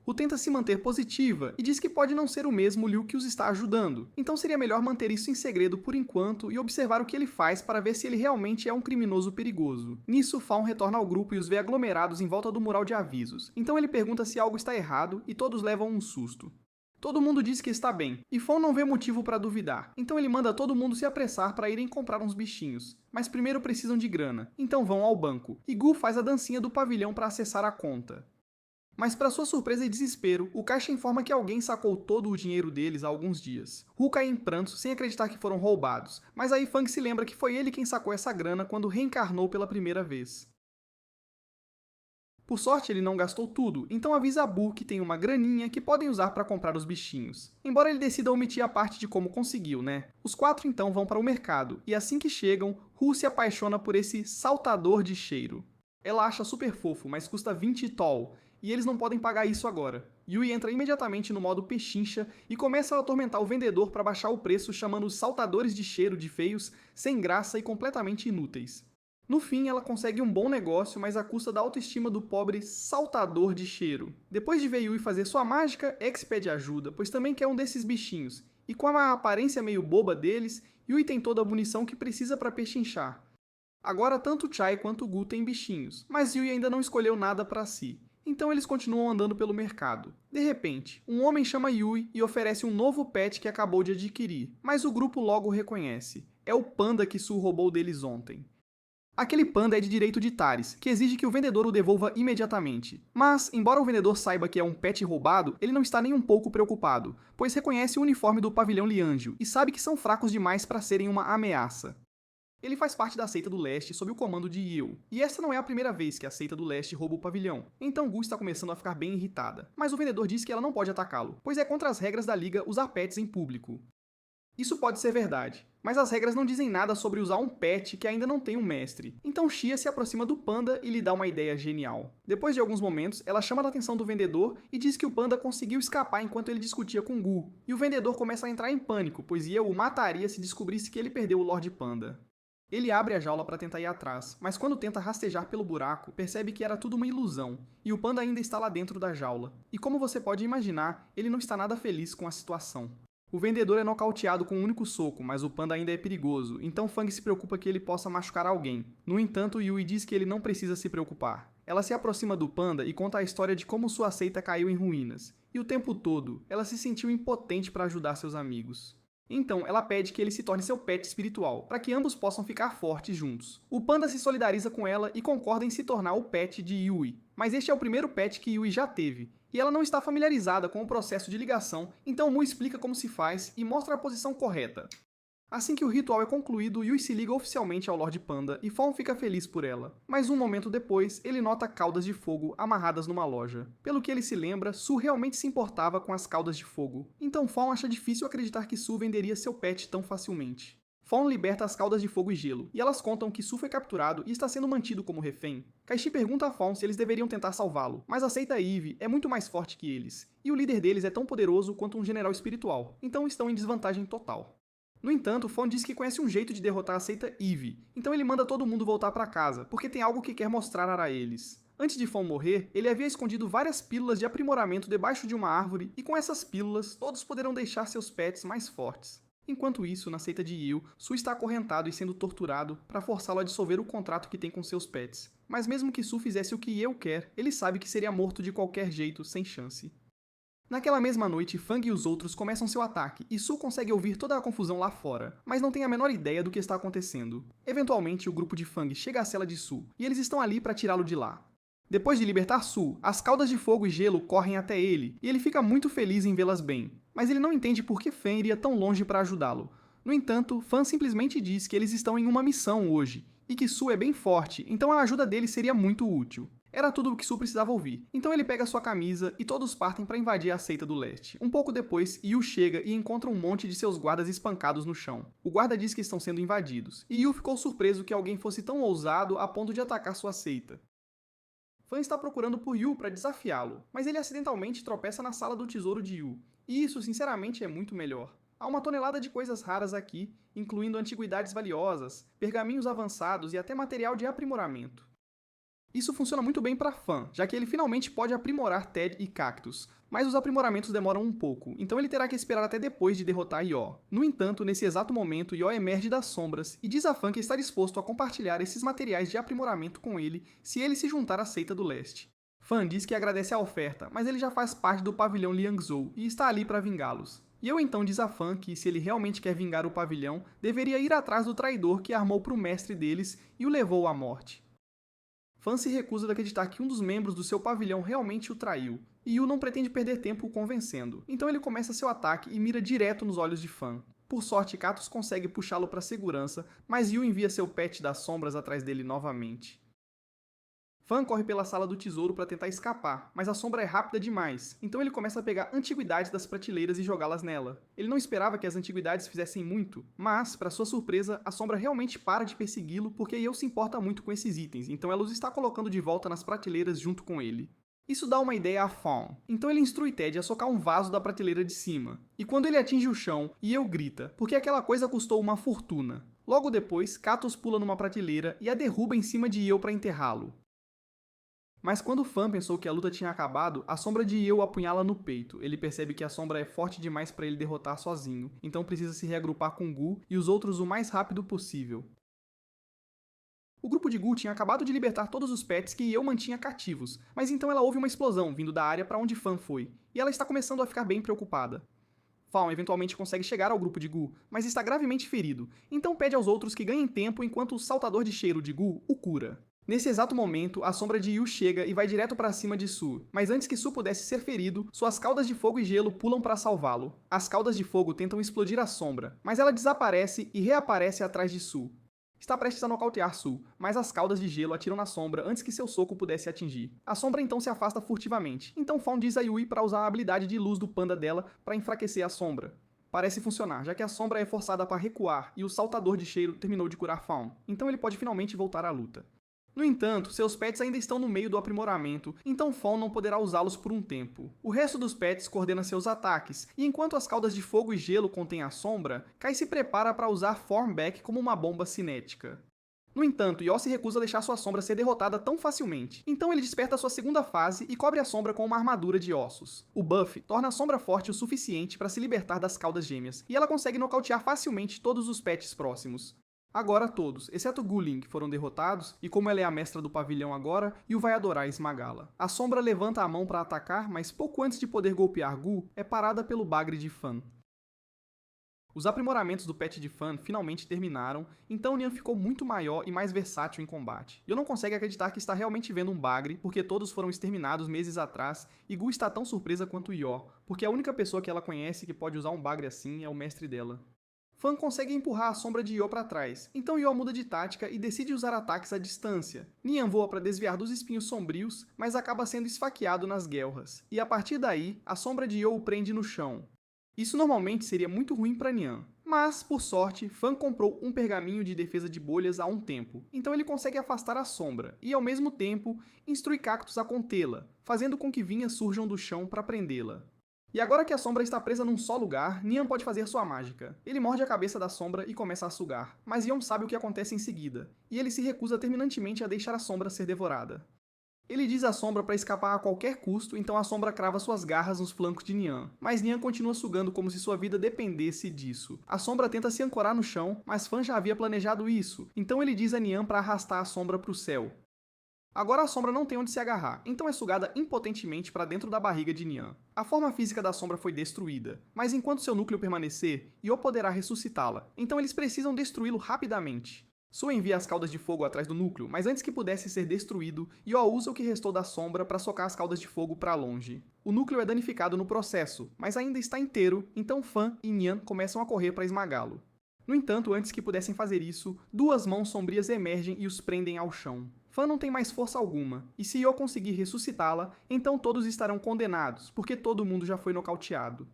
Hu tenta se manter positiva e diz que pode não ser o mesmo Liu que os está ajudando, então seria melhor manter isso em segredo por enquanto e observar o que ele faz para ver se ele realmente é um criminoso perigoso. Nisso, Fawn retorna ao grupo e os vê aglomerados em volta do mural de avisos, então ele pergunta se algo está errado e todos levam um susto. Todo mundo diz que está bem, e Fawn não vê motivo para duvidar, então ele manda todo mundo se apressar para irem comprar uns bichinhos. Mas primeiro precisam de grana, então vão ao banco, e Gu faz a dancinha do pavilhão para acessar a conta. Mas para sua surpresa e desespero, o caixa informa que alguém sacou todo o dinheiro deles há alguns dias. Hu cai em prantos sem acreditar que foram roubados, mas aí Fang se lembra que foi ele quem sacou essa grana quando reencarnou pela primeira vez. Por sorte, ele não gastou tudo, então avisa a Bu que tem uma graninha que podem usar para comprar os bichinhos. Embora ele decida omitir a parte de como conseguiu, né? Os quatro então vão para o mercado, e assim que chegam, Hu se apaixona por esse saltador de cheiro. Ela acha super fofo, mas custa 20 toll, e eles não podem pagar isso agora. Yui entra imediatamente no modo pechincha e começa a atormentar o vendedor para baixar o preço, chamando os saltadores de cheiro de feios, sem graça e completamente inúteis. No fim, ela consegue um bom negócio, mas à custa da autoestima do pobre saltador de cheiro. Depois de ver Yui fazer sua mágica, X pede ajuda, pois também quer um desses bichinhos, e com a aparência meio boba deles, Yui tem toda a munição que precisa para pechinchar. Agora tanto Chai quanto Gu têm bichinhos, mas Yui ainda não escolheu nada para si. Então eles continuam andando pelo mercado. De repente, um homem chama Yui e oferece um novo pet que acabou de adquirir, mas o grupo logo o reconhece. É o panda que Su roubou deles ontem. Aquele panda é de direito de Taris, que exige que o vendedor o devolva imediatamente. Mas, embora o vendedor saiba que é um pet roubado, ele não está nem um pouco preocupado, pois reconhece o uniforme do pavilhão Liangio e sabe que são fracos demais para serem uma ameaça. Ele faz parte da Seita do Leste sob o comando de Yu, e essa não é a primeira vez que a Seita do Leste rouba o pavilhão, então Gu está começando a ficar bem irritada. Mas o vendedor diz que ela não pode atacá-lo, pois é contra as regras da liga usar pets em público. Isso pode ser verdade, mas as regras não dizem nada sobre usar um pet que ainda não tem um mestre. Então Xia se aproxima do panda e lhe dá uma ideia genial. Depois de alguns momentos, ela chama a atenção do vendedor e diz que o panda conseguiu escapar enquanto ele discutia com Gu, e o vendedor começa a entrar em pânico, pois Ye o mataria se descobrisse que ele perdeu o Lorde Panda. Ele abre a jaula para tentar ir atrás, mas quando tenta rastejar pelo buraco, percebe que era tudo uma ilusão, e o panda ainda está lá dentro da jaula. E como você pode imaginar, ele não está nada feliz com a situação. O vendedor é nocauteado com um único soco, mas o panda ainda é perigoso, então Fang se preocupa que ele possa machucar alguém. No entanto, Yui diz que ele não precisa se preocupar. Ela se aproxima do panda e conta a história de como sua seita caiu em ruínas. E o tempo todo, ela se sentiu impotente para ajudar seus amigos. Então, ela pede que ele se torne seu pet espiritual, para que ambos possam ficar fortes juntos. O panda se solidariza com ela e concorda em se tornar o pet de Yui. Mas este é o primeiro pet que Yui já teve, e ela não está familiarizada com o processo de ligação, então Mu explica como se faz e mostra a posição correta. Assim que o ritual é concluído, Yui se liga oficialmente ao Lorde Panda e Fawn fica feliz por ela. Mas um momento depois, ele nota caudas de fogo amarradas numa loja. Pelo que ele se lembra, Su realmente se importava com as caudas de fogo. Então Fawn acha difícil acreditar que Su venderia seu pet tão facilmente. Fawn liberta as caudas de fogo e gelo, e elas contam que Su foi capturado e está sendo mantido como refém. Kaishi pergunta a Fawn se eles deveriam tentar salvá-lo, mas a seita Eve é muito mais forte que eles, e o líder deles é tão poderoso quanto um general espiritual, então estão em desvantagem total. No entanto, Fawn diz que conhece um jeito de derrotar a seita Eve, então ele manda todo mundo voltar para casa, porque tem algo que quer mostrar a eles. Antes de Fawn morrer, ele havia escondido várias pílulas de aprimoramento debaixo de uma árvore, e com essas pílulas, todos poderão deixar seus pets mais fortes. Enquanto isso, na seita de Yu, Su está acorrentado e sendo torturado para forçá-lo a dissolver o contrato que tem com seus pets. Mas mesmo que Su fizesse o que Yu quer, ele sabe que seria morto de qualquer jeito, sem chance. Naquela mesma noite, Fang e os outros começam seu ataque, e Su consegue ouvir toda a confusão lá fora, mas não tem a menor ideia do que está acontecendo. Eventualmente, o grupo de Fang chega à cela de Su, e eles estão ali para tirá-lo de lá. Depois de libertar Su, as caudas de fogo e gelo correm até ele, e ele fica muito feliz em vê-las bem. Mas ele não entende por que Fan iria tão longe para ajudá-lo. No entanto, Fan simplesmente diz que eles estão em uma missão hoje, e que Su é bem forte, então a ajuda dele seria muito útil. Era tudo o que Su precisava ouvir. Então ele pega sua camisa e todos partem para invadir a seita do leste. Um pouco depois, Yu chega e encontra um monte de seus guardas espancados no chão. O guarda diz que estão sendo invadidos, e Yu ficou surpreso que alguém fosse tão ousado a ponto de atacar sua seita. Fan está procurando por Yu para desafiá-lo, mas ele acidentalmente tropeça na sala do tesouro de Yu. E isso, sinceramente, é muito melhor. Há uma tonelada de coisas raras aqui, incluindo antiguidades valiosas, pergaminhos avançados e até material de aprimoramento. Isso funciona muito bem para Fan, já que ele finalmente pode aprimorar Ted e Cactus, mas os aprimoramentos demoram um pouco, então ele terá que esperar até depois de derrotar Yor. No entanto, nesse exato momento, Yor emerge das sombras e diz a Fan que está disposto a compartilhar esses materiais de aprimoramento com ele se ele se juntar à Seita do Leste. Fan diz que agradece a oferta, mas ele já faz parte do pavilhão Liangzhou e está ali para vingá-los. E eu então diz a Fan que, se ele realmente quer vingar o pavilhão, deveria ir atrás do traidor que armou para o mestre deles e o levou à morte. Fan se recusa a acreditar que um dos membros do seu pavilhão realmente o traiu, e Yu não pretende perder tempo o convencendo, então ele começa seu ataque e mira direto nos olhos de Fan. Por sorte, Katus consegue puxá-lo para segurança, mas Yu envia seu pet das sombras atrás dele novamente. Fan corre pela sala do tesouro para tentar escapar, mas a sombra é rápida demais, então ele começa a pegar antiguidades das prateleiras e jogá-las nela. Ele não esperava que as antiguidades fizessem muito, mas, para sua surpresa, a sombra realmente para de persegui-lo porque Yu se importa muito com esses itens, então ela os está colocando de volta nas prateleiras junto com ele. Isso dá uma ideia a Fawn, então ele instrui Ted a socar um vaso da prateleira de cima. E quando ele atinge o chão, Yu grita, porque aquela coisa custou uma fortuna. Logo depois, Katus pula numa prateleira e a derruba em cima de Yu para enterrá-lo. Mas quando Fan pensou que a luta tinha acabado, a sombra de Yu apunhala no peito. Ele percebe que a sombra é forte demais para ele derrotar sozinho, então precisa se reagrupar com Gu e os outros o mais rápido possível. O grupo de Gu tinha acabado de libertar todos os pets que Yo mantinha cativos, mas então ela ouve uma explosão vindo da área para onde Fan foi, e ela está começando a ficar bem preocupada. Fawn eventualmente consegue chegar ao grupo de Gu, mas está gravemente ferido, então pede aos outros que ganhem tempo enquanto o saltador de cheiro de Gu o cura. Nesse exato momento, a sombra de Yu chega e vai direto para cima de Su, mas antes que Su pudesse ser ferido, suas caudas de fogo e gelo pulam para salvá-lo. As caudas de fogo tentam explodir a sombra, mas ela desaparece e reaparece atrás de Su. Está prestes a nocautear Su, mas as caudas de gelo atiram na sombra antes que seu soco pudesse atingir. A sombra então se afasta furtivamente, então Fawn diz a Yui para usar a habilidade de luz do panda dela para enfraquecer a sombra. Parece funcionar, já que a sombra é forçada para recuar e o saltador de cheiro terminou de curar Fawn, então ele pode finalmente voltar à luta. No entanto, seus pets ainda estão no meio do aprimoramento, então Fawn não poderá usá-los por um tempo. O resto dos pets coordena seus ataques, e enquanto as caudas de fogo e gelo contêm a sombra, Kai se prepara para usar Formback como uma bomba cinética. No entanto, Yo se recusa a deixar sua sombra ser derrotada tão facilmente, então ele desperta sua segunda fase e cobre a sombra com uma armadura de ossos. O buff torna a sombra forte o suficiente para se libertar das caudas gêmeas, e ela consegue nocautear facilmente todos os pets próximos. Agora todos, exceto Guling, foram derrotados, e como ela é a mestra do pavilhão agora, Yu vai adorar esmagá-la. A sombra levanta a mão para atacar, mas pouco antes de poder golpear Gu, é parada pelo bagre de Fan. Os aprimoramentos do pet de Fan finalmente terminaram, então Nian ficou muito maior e mais versátil em combate. Yo não consegue acreditar que está realmente vendo um bagre, porque todos foram exterminados meses atrás, e Gu está tão surpresa quanto Yo, porque a única pessoa que ela conhece que pode usar um bagre assim é o mestre dela. Fan consegue empurrar a sombra de Yo para trás, então Yo muda de tática e decide usar ataques à distância. Nian voa para desviar dos espinhos sombrios, mas acaba sendo esfaqueado nas guelras, e a partir daí, a sombra de Yo o prende no chão. Isso normalmente seria muito ruim para Nian, mas, por sorte, Fan comprou um pergaminho de defesa de bolhas há um tempo, então ele consegue afastar a sombra, e ao mesmo tempo, instrui Cactus a contê-la, fazendo com que vinhas surjam do chão para prendê-la. E agora que a sombra está presa num só lugar, Nian pode fazer sua mágica. Ele morde a cabeça da sombra e começa a sugar, mas Yon sabe o que acontece em seguida, e ele se recusa terminantemente a deixar a sombra ser devorada. Ele diz à sombra para escapar a qualquer custo, então a sombra crava suas garras nos flancos de Nian, mas Nian continua sugando como se sua vida dependesse disso. A sombra tenta se ancorar no chão, mas Fan já havia planejado isso, então ele diz a Nian para arrastar a sombra para o céu. Agora a sombra não tem onde se agarrar, então é sugada impotentemente para dentro da barriga de Nian. A forma física da sombra foi destruída, mas enquanto seu núcleo permanecer, Yo poderá ressuscitá-la, então eles precisam destruí-lo rapidamente. Su envia as caudas de fogo atrás do núcleo, mas antes que pudesse ser destruído, Yo usa o que restou da sombra para socar as caudas de fogo para longe. O núcleo é danificado no processo, mas ainda está inteiro, então Fan e Nian começam a correr para esmagá-lo. No entanto, antes que pudessem fazer isso, duas mãos sombrias emergem e os prendem ao chão. Fan não tem mais força alguma, e se Yo conseguir ressuscitá-la, então todos estarão condenados, porque todo mundo já foi nocauteado.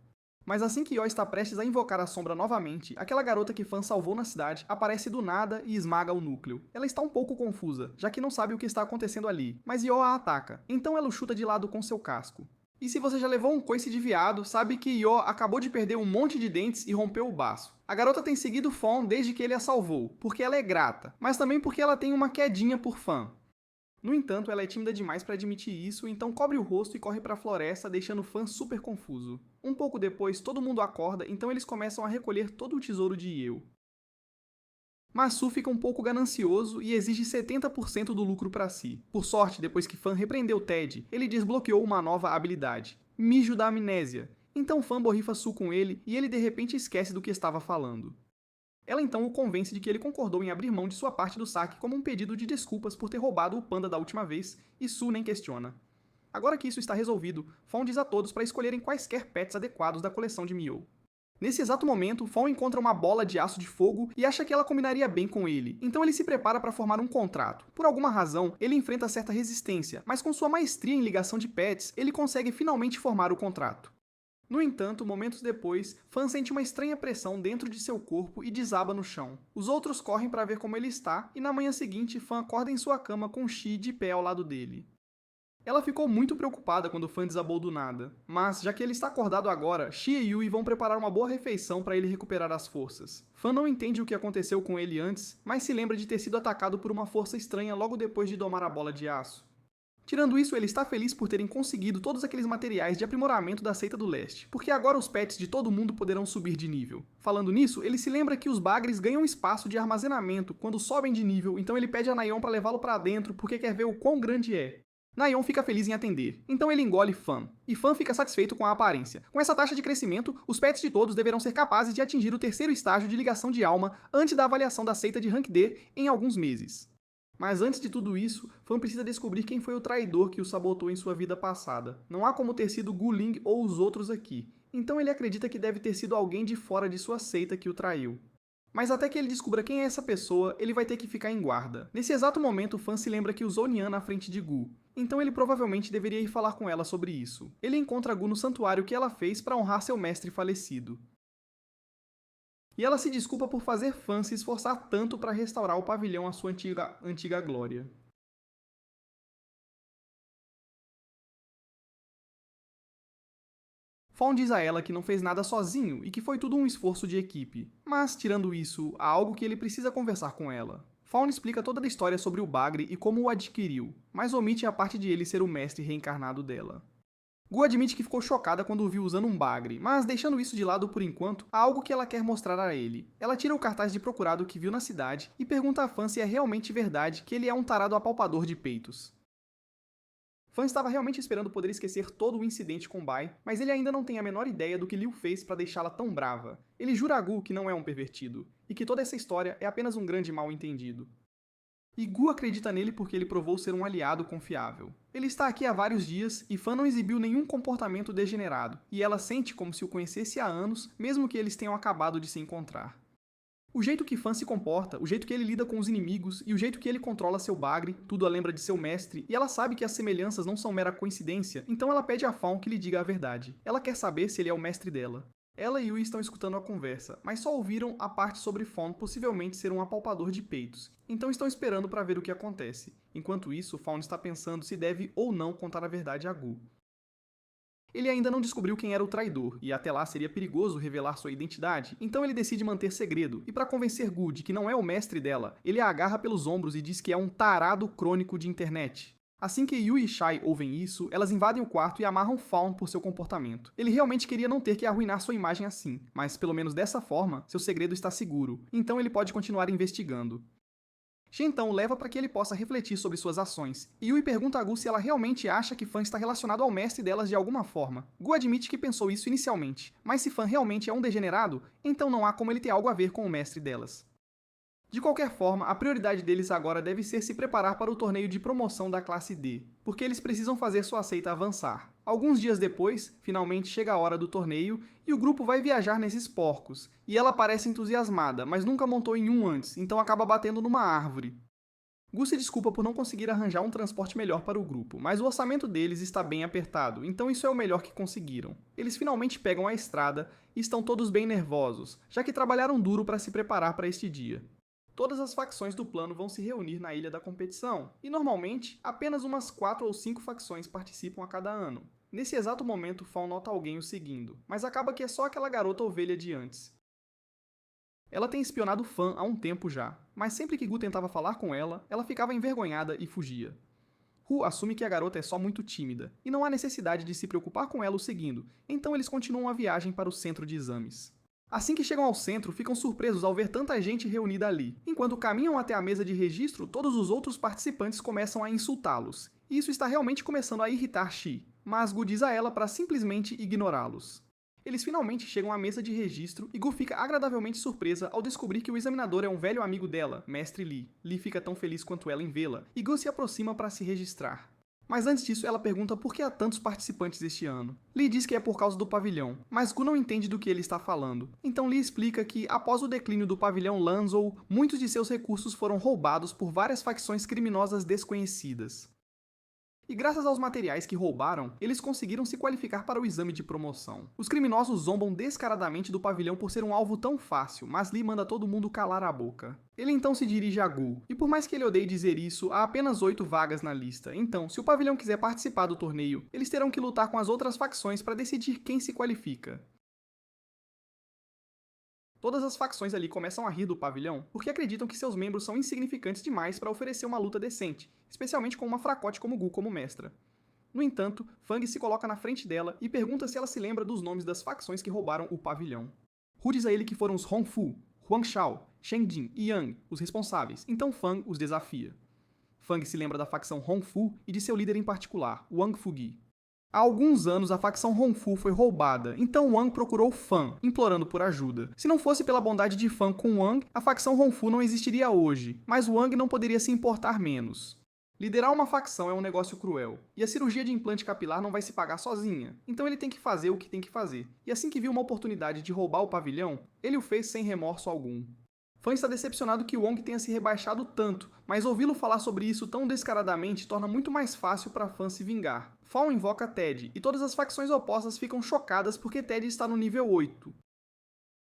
Mas assim que Yo está prestes a invocar a sombra novamente, aquela garota que Fan salvou na cidade aparece do nada e esmaga o núcleo. Ela está um pouco confusa, já que não sabe o que está acontecendo ali, mas Yo a ataca, então ela o chuta de lado com seu casco. E se você já levou um coice de viado, sabe que Yo acabou de perder um monte de dentes e rompeu o baço. A garota tem seguido Fawn desde que ele a salvou, porque ela é grata, mas também porque ela tem uma quedinha por Fan. No entanto, ela é tímida demais para admitir isso, então cobre o rosto e corre para a floresta, deixando Fan super confuso. Um pouco depois, todo mundo acorda, então eles começam a recolher todo o tesouro de Yeo. Mas Su fica um pouco ganancioso e exige 70% do lucro para si. Por sorte, depois que Fan repreendeu Ted, ele desbloqueou uma nova habilidade, Mijo da Amnésia. Então Fan borrifa Su com ele e ele de repente esquece do que estava falando. Ela então o convence de que ele concordou em abrir mão de sua parte do saque como um pedido de desculpas por ter roubado o panda da última vez, e Su nem questiona. Agora que isso está resolvido, Fawn diz a todos para escolherem quaisquer pets adequados da coleção de Mio. Nesse exato momento, Fawn encontra uma bola de aço de fogo e acha que ela combinaria bem com ele, então ele se prepara para formar um contrato. Por alguma razão, ele enfrenta certa resistência, mas com sua maestria em ligação de pets, ele consegue finalmente formar o contrato. No entanto, momentos depois, Fan sente uma estranha pressão dentro de seu corpo e desaba no chão. Os outros correm para ver como ele está, e na manhã seguinte, Fan acorda em sua cama com Shi de pé ao lado dele. Ela ficou muito preocupada quando Fan desabou do nada, mas, já que ele está acordado agora, Shi e Yui vão preparar uma boa refeição para ele recuperar as forças. Fan não entende o que aconteceu com ele antes, mas se lembra de ter sido atacado por uma força estranha logo depois de domar a bola de aço. Tirando isso, ele está feliz por terem conseguido todos aqueles materiais de aprimoramento da Seita do Leste, porque agora os pets de todo mundo poderão subir de nível. Falando nisso, ele se lembra que os bagres ganham espaço de armazenamento quando sobem de nível, então ele pede a Naion para levá-lo para dentro porque quer ver o quão grande é. Naion fica feliz em atender, então ele engole Fan, e Fan fica satisfeito com a aparência. Com essa taxa de crescimento, os pets de todos deverão ser capazes de atingir o terceiro estágio de ligação de alma antes da avaliação da Seita de Rank D em alguns meses. Mas antes de tudo isso, Fan precisa descobrir quem foi o traidor que o sabotou em sua vida passada. Não há como ter sido Gu Ling ou os outros aqui, então ele acredita que deve ter sido alguém de fora de sua seita que o traiu. Mas até que ele descubra quem é essa pessoa, ele vai ter que ficar em guarda. Nesse exato momento, Fan se lembra que usou Nian na frente de Gu, então ele provavelmente deveria ir falar com ela sobre isso. Ele encontra Gu no santuário que ela fez para honrar seu mestre falecido. E ela se desculpa por fazer Fan se esforçar tanto para restaurar o pavilhão à sua antiga glória. Fawn diz a ela que não fez nada sozinho e que foi tudo um esforço de equipe. Mas, tirando isso, há algo que ele precisa conversar com ela. Fawn explica toda a história sobre o Bagre e como o adquiriu, mas omite a parte de ele ser o mestre reencarnado dela. Gu admite que ficou chocada quando o viu usando um bagre, mas deixando isso de lado por enquanto, há algo que ela quer mostrar a ele. Ela tira o cartaz de procurado que viu na cidade e pergunta a Fan se é realmente verdade que ele é um tarado apalpador de peitos. Fan estava realmente esperando poder esquecer todo o incidente com Bai, mas ele ainda não tem a menor ideia do que Liu fez para deixá-la tão brava. Ele jura a Gu que não é um pervertido, e que toda essa história é apenas um grande mal-entendido. E Gu acredita nele porque ele provou ser um aliado confiável. Ele está aqui há vários dias e Fan não exibiu nenhum comportamento degenerado, e ela sente como se o conhecesse há anos, mesmo que eles tenham acabado de se encontrar. O jeito que Fan se comporta, o jeito que ele lida com os inimigos e o jeito que ele controla seu bagre, tudo a lembra de seu mestre, e ela sabe que as semelhanças não são mera coincidência, então ela pede a Fawn que lhe diga a verdade. Ela quer saber se ele é o mestre dela. Ela e Yui estão escutando a conversa, mas só ouviram a parte sobre Fawn possivelmente ser um apalpador de peitos, então estão esperando para ver o que acontece. Enquanto isso, Fawn está pensando se deve ou não contar a verdade a Gu. Ele ainda não descobriu quem era o traidor, e até lá seria perigoso revelar sua identidade, então ele decide manter segredo, e para convencer Gu de que não é o mestre dela, ele a agarra pelos ombros e diz que é um tarado crônico de internet. Assim que Yui e Shai ouvem isso, elas invadem o quarto e amarram Fawn por seu comportamento. Ele realmente queria não ter que arruinar sua imagem assim, mas pelo menos dessa forma, seu segredo está seguro, então ele pode continuar investigando. Shen então leva para que ele possa refletir sobre suas ações, e Yui pergunta a Gu se ela realmente acha que Fan está relacionado ao mestre delas de alguma forma. Gu admite que pensou isso inicialmente, mas se Fan realmente é um degenerado, então não há como ele ter algo a ver com o mestre delas. De qualquer forma, a prioridade deles agora deve ser se preparar para o torneio de promoção da classe D, porque eles precisam fazer sua seita avançar. Alguns dias depois, finalmente chega a hora do torneio e o grupo vai viajar nesses porcos, e ela parece entusiasmada, mas nunca montou em um antes, então acaba batendo numa árvore. Gu se desculpa por não conseguir arranjar um transporte melhor para o grupo, mas o orçamento deles está bem apertado, então isso é o melhor que conseguiram. Eles finalmente pegam a estrada e estão todos bem nervosos, já que trabalharam duro para se preparar para este dia. Todas as facções do plano vão se reunir na ilha da competição, e normalmente apenas umas 4 ou 5 facções participam a cada ano. Nesse exato momento, Fawn nota alguém o seguindo, mas acaba que é só aquela garota ovelha de antes. Ela tem espionado Fan há um tempo já, mas sempre que Gu tentava falar com ela, ela ficava envergonhada e fugia. Hu assume que a garota é só muito tímida, e não há necessidade de se preocupar com ela o seguindo, então eles continuam a viagem para o centro de exames. Assim que chegam ao centro, ficam surpresos ao ver tanta gente reunida ali. Enquanto caminham até a mesa de registro, todos os outros participantes começam a insultá-los. E isso está realmente começando a irritar Shi, mas Gu diz a ela para simplesmente ignorá-los. Eles finalmente chegam à mesa de registro e Gu fica agradavelmente surpresa ao descobrir que o examinador é um velho amigo dela, Mestre Li. Li fica tão feliz quanto ela em vê-la, e Gu se aproxima para se registrar. Mas antes disso, ela pergunta por que há tantos participantes este ano. Lee diz que é por causa do pavilhão, mas Gu não entende do que ele está falando. Então Lee explica que, após o declínio do pavilhão Lanzhou, muitos de seus recursos foram roubados por várias facções criminosas desconhecidas. E graças aos materiais que roubaram, eles conseguiram se qualificar para o exame de promoção. Os criminosos zombam descaradamente do pavilhão por ser um alvo tão fácil, mas Lee manda todo mundo calar a boca. Ele então se dirige a Gu, e por mais que ele odeie dizer isso, há apenas 8 vagas na lista, então, se o pavilhão quiser participar do torneio, eles terão que lutar com as outras facções para decidir quem se qualifica. Todas as facções ali começam a rir do pavilhão porque acreditam que seus membros são insignificantes demais para oferecer uma luta decente, especialmente com uma fracote como Gu como mestra. No entanto, Fang se coloca na frente dela e pergunta se ela se lembra dos nomes das facções que roubaram o pavilhão. Hu diz a ele que foram os Hongfu, Huangshao, Shengjin e Yang, os responsáveis, então Fang os desafia. Fang se lembra da facção Hongfu e de seu líder em particular, Wang Fugi. Há alguns anos a facção Hongfu foi roubada, então Wang procurou Fan, implorando por ajuda. Se não fosse pela bondade de Fan com Wang, a facção Hongfu não existiria hoje, mas Wang não poderia se importar menos. Liderar uma facção é um negócio cruel, e a cirurgia de implante capilar não vai se pagar sozinha, então ele tem que fazer o que tem que fazer. E assim que viu uma oportunidade de roubar o pavilhão, ele o fez sem remorso algum. Fan está decepcionado que Wong tenha se rebaixado tanto, mas ouvi-lo falar sobre isso tão descaradamente torna muito mais fácil para Fan se vingar. Fawn invoca Ted, e todas as facções opostas ficam chocadas porque Ted está no nível 8.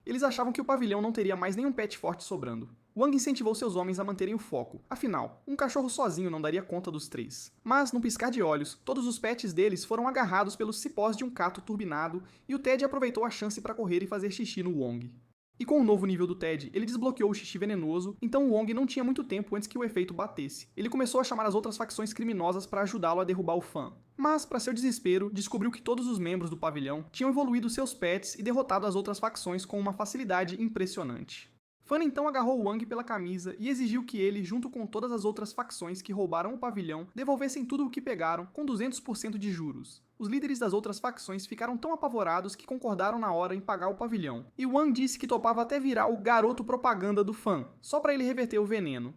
Eles achavam que o pavilhão não teria mais nenhum pet forte sobrando. Wang incentivou seus homens a manterem o foco. Afinal, um cachorro sozinho não daria conta dos 3. Mas, num piscar de olhos, todos os pets deles foram agarrados pelos cipós de um cato turbinado e o Ted aproveitou a chance para correr e fazer xixi no Wong. E com o novo nível do Ted, ele desbloqueou o xixi venenoso, então o Wong não tinha muito tempo antes que o efeito batesse. Ele começou a chamar as outras facções criminosas para ajudá-lo a derrubar o Fan. Mas, para seu desespero, descobriu que todos os membros do pavilhão tinham evoluído seus pets e derrotado as outras facções com uma facilidade impressionante. Fan então agarrou Wang pela camisa e exigiu que ele, junto com todas as outras facções que roubaram o pavilhão, devolvessem tudo o que pegaram, com 200% de juros. Os líderes das outras facções ficaram tão apavorados que concordaram na hora em pagar o pavilhão, e Wang disse que topava até virar o garoto propaganda do Fan, só para ele reverter o veneno.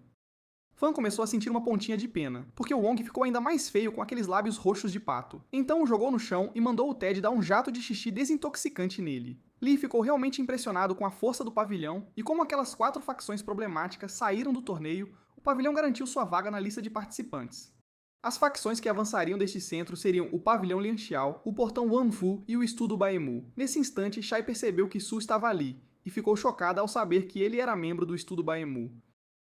Fan começou a sentir uma pontinha de pena, porque o Wong ficou ainda mais feio com aqueles lábios roxos de pato. Então o jogou no chão e mandou o Ted dar um jato de xixi desintoxicante nele. Lee ficou realmente impressionado com a força do pavilhão e como aquelas 4 facções problemáticas saíram do torneio, o pavilhão garantiu sua vaga na lista de participantes. As facções que avançariam deste centro seriam o pavilhão Lianxiao, o portão Wanfu e o estudo Baemu. Nesse instante, Shai percebeu que Su estava ali, e ficou chocada ao saber que ele era membro do estudo Baemu.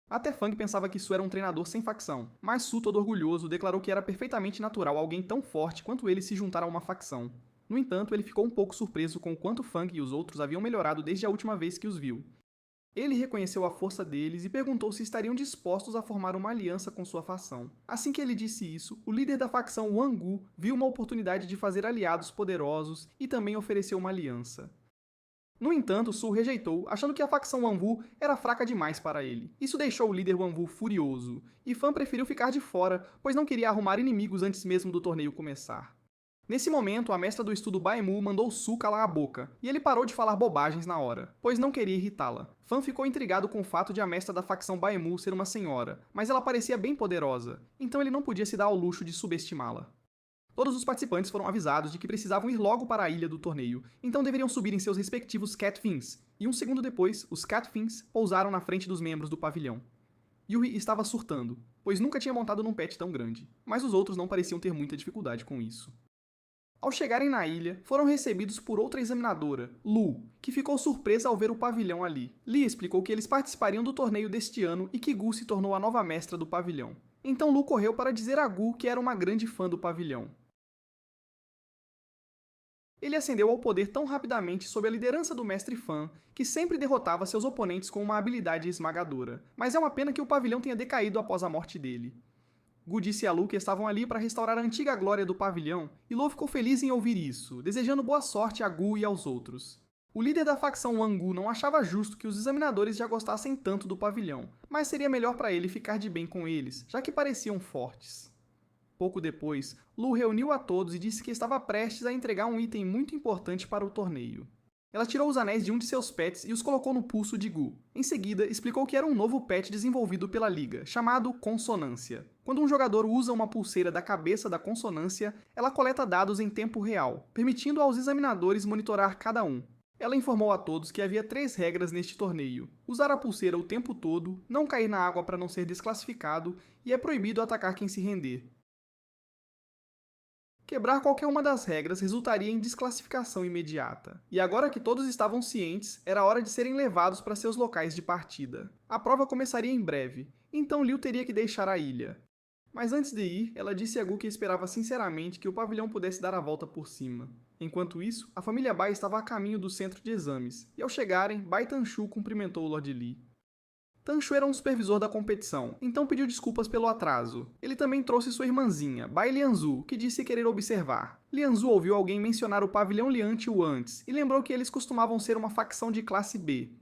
Até Fang pensava que Su era um treinador sem facção, mas Su, todo orgulhoso, declarou que era perfeitamente natural alguém tão forte quanto ele se juntar a uma facção. No entanto, ele ficou um pouco surpreso com o quanto Fang e os outros haviam melhorado desde a última vez que os viu. Ele reconheceu a força deles e perguntou se estariam dispostos a formar uma aliança com sua facção. Assim que ele disse isso, o líder da facção Wang Gu viu uma oportunidade de fazer aliados poderosos e também ofereceu uma aliança. No entanto, Su rejeitou, achando que a facção Wanwu era fraca demais para ele. Isso deixou o líder Wanwu furioso, e Fan preferiu ficar de fora, pois não queria arrumar inimigos antes mesmo do torneio começar. Nesse momento, a mestra do estudo Baemu mandou Su calar a boca, e ele parou de falar bobagens na hora, pois não queria irritá-la. Fan ficou intrigado com o fato de a mestra da facção Baemu ser uma senhora, mas ela parecia bem poderosa, então ele não podia se dar ao luxo de subestimá-la. Todos os participantes foram avisados de que precisavam ir logo para a ilha do torneio, então deveriam subir em seus respectivos Catfins, e um segundo depois, os Catfins pousaram na frente dos membros do pavilhão. Yuri estava surtando, pois nunca tinha montado num pet tão grande, mas os outros não pareciam ter muita dificuldade com isso. Ao chegarem na ilha, foram recebidos por outra examinadora, Lu, que ficou surpresa ao ver o pavilhão ali. Lee explicou que eles participariam do torneio deste ano e que Gu se tornou a nova mestra do pavilhão. Então Lu correu para dizer a Gu que era uma grande fã do pavilhão. Ele ascendeu ao poder tão rapidamente sob a liderança do mestre Fan, que sempre derrotava seus oponentes com uma habilidade esmagadora. Mas é uma pena que o pavilhão tenha decaído após a morte dele. Gu disse a Lu que estavam ali para restaurar a antiga glória do pavilhão, e Lu ficou feliz em ouvir isso, desejando boa sorte a Gu e aos outros. O líder da facção Wang Gu não achava justo que os examinadores já gostassem tanto do pavilhão, mas seria melhor para ele ficar de bem com eles, já que pareciam fortes. Pouco depois, Lu reuniu a todos e disse que estava prestes a entregar um item muito importante para o torneio. Ela tirou os anéis de um de seus pets e os colocou no pulso de Gu. Em seguida, explicou que era um novo pet desenvolvido pela Liga, chamado Consonância. Quando um jogador usa uma pulseira da cabeça da Consonância, ela coleta dados em tempo real, permitindo aos examinadores monitorar cada um. Ela informou a todos que havia 3 regras neste torneio: usar a pulseira o tempo todo, não cair na água para não ser desclassificado e é proibido atacar quem se render. Quebrar qualquer uma das regras resultaria em desclassificação imediata. E agora que todos estavam cientes, era hora de serem levados para seus locais de partida. A prova começaria em breve, então Liu teria que deixar a ilha. Mas antes de ir, ela disse a Gu que esperava sinceramente que o pavilhão pudesse dar a volta por cima. Enquanto isso, a família Bai estava a caminho do centro de exames, e ao chegarem, Bai Tanshu cumprimentou o Lord Li. Tanshu era um supervisor da competição, então pediu desculpas pelo atraso. Ele também trouxe sua irmãzinha, Bai Lianzu, que disse querer observar. Lianzu ouviu alguém mencionar o pavilhão Lianqiu antes, e lembrou que eles costumavam ser uma facção de classe B.